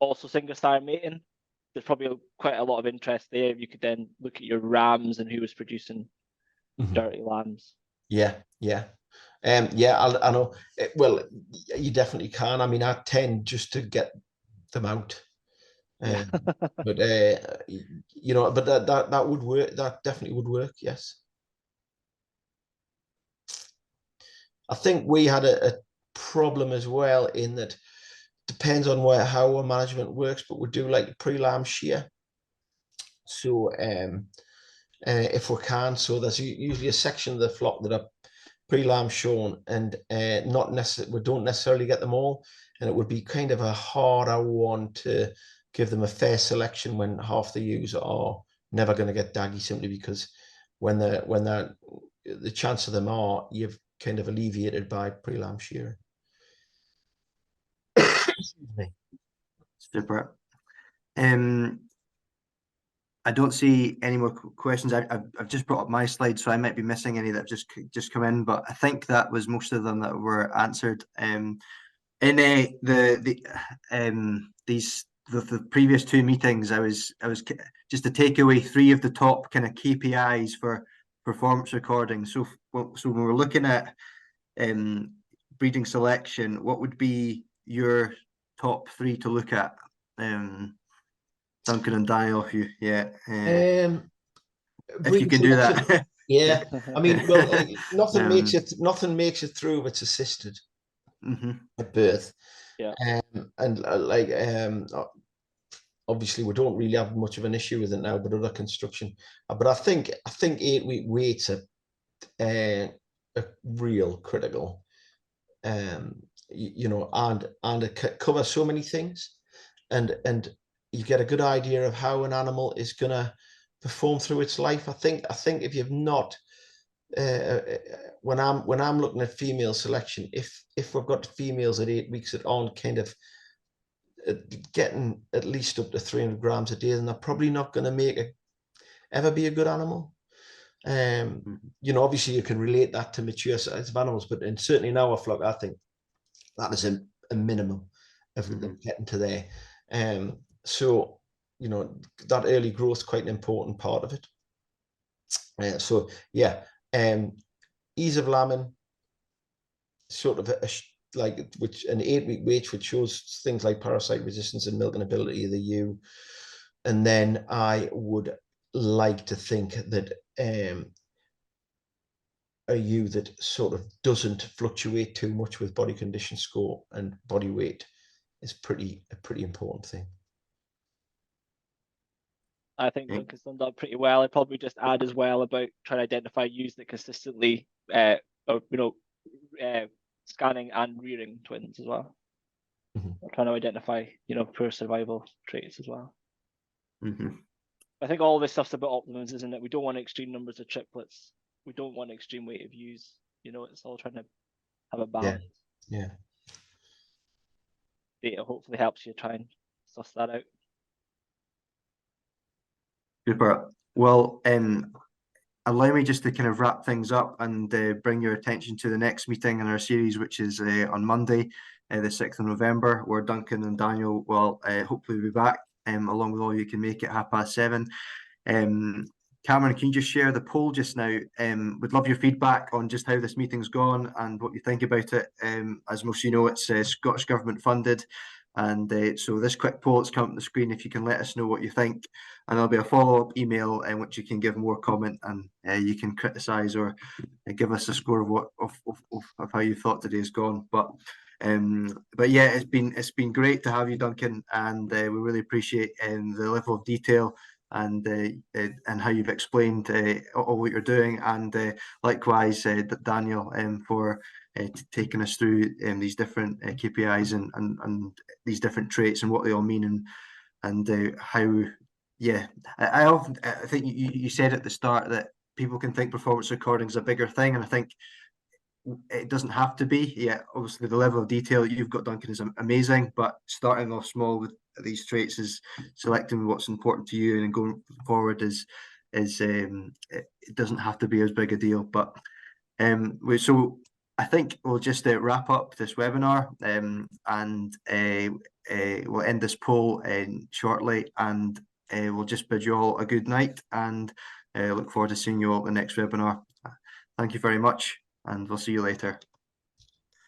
also single sire mating, there's probably quite a lot of interest there. You could then look at your rams and who was producing dirty lambs. I know. Well, you definitely can. I mean, I tend just to get them out. But but that would work. That definitely would work. Yes. I think we had a problem as well, in that depends on how our management works, but we do like pre-lamb shear. So if we can, so there's usually a section of the flock that are pre-lamb shown, and we don't necessarily get them all, and it would be kind of a harder one to give them a fair selection when half the ewes are never going to get daggy, simply because when the chance of them are, you've kind of alleviated by pre-lamb shearing. Super. I don't see any more questions. I've just brought up my slide, so I might be missing any that have just come in, but I think that was most of them that were answered. In the previous two meetings, I was just to take away 3 of the top kind of KPIs for performance recording. So when we're looking at breeding selection, what would be your top 3 to look at? Duncan and Daniel, if you if you can do that. Yeah, I mean, well, nothing makes it through if it's assisted at birth. Yeah. Obviously we don't really have much of an issue with it now, but other construction. But I think 8-week weights are a real critical. And it covers so many things, and you get a good idea of how an animal is going to perform through its life. I think if you've not, when I'm looking at female selection, if we've got females at 8 weeks that aren't kind of getting at least up to 300 grams a day, then they're probably not going to ever be a good animal. Obviously you can relate that to mature size of animals, but certainly in our flock, I think that is a minimum of them getting to there. So that early growth is quite an important part of it. Ease of lambing, sort of which an 8-week weight, which shows things like parasite resistance and milking ability of the ewe. And then I would like to think that a ewe that sort of doesn't fluctuate too much with body condition score and body weight is a pretty important thing. I think Duncan's done that pretty well. I'd probably just add as well about trying to identify ewes that consistently, scanning and rearing twins as well. Mm-hmm. Trying to identify, poor survival traits as well. Mm-hmm. I think all this stuff's about optimums, isn't it? We don't want extreme numbers of triplets. We don't want extreme weight of ewes. It's all trying to have a balance. Yeah. Data hopefully helps you try and suss that out. Super. Well, allow me just to kind of wrap things up and bring your attention to the next meeting in our series, which is on Monday, the 6th of November, where Duncan and Daniel will hopefully be back, along with all you can make it 7:30. Cameron, can you just share the poll just now? We'd love your feedback on just how this meeting's gone and what you think about it. As most of you know, it's Scottish Government funded. And so this quick poll that's come up on the screen, if you can let us know what you think, and there'll be a follow-up email in which you can give more comment, and you can criticise or give us a score of how you thought today's gone. But yeah, it's been great to have you, Duncan, and we really appreciate the level of detail and how you've explained all what you're doing, and likewise Daniel, for taking us through these different KPIs and these different traits and what they all mean, and how. Yeah, I think you said at the start that people can think performance recording is a bigger thing, and I think it doesn't have to be. Yeah, obviously the level of detail you've got, Duncan, is amazing, but starting off small with these traits is selecting what's important to you, and then going forward is it doesn't have to be as big a deal. But so I think we'll just wrap up this webinar, and we'll end this poll shortly, and we'll just bid you all a good night, and look forward to seeing you all at the next webinar. Thank you very much, and we'll see you later.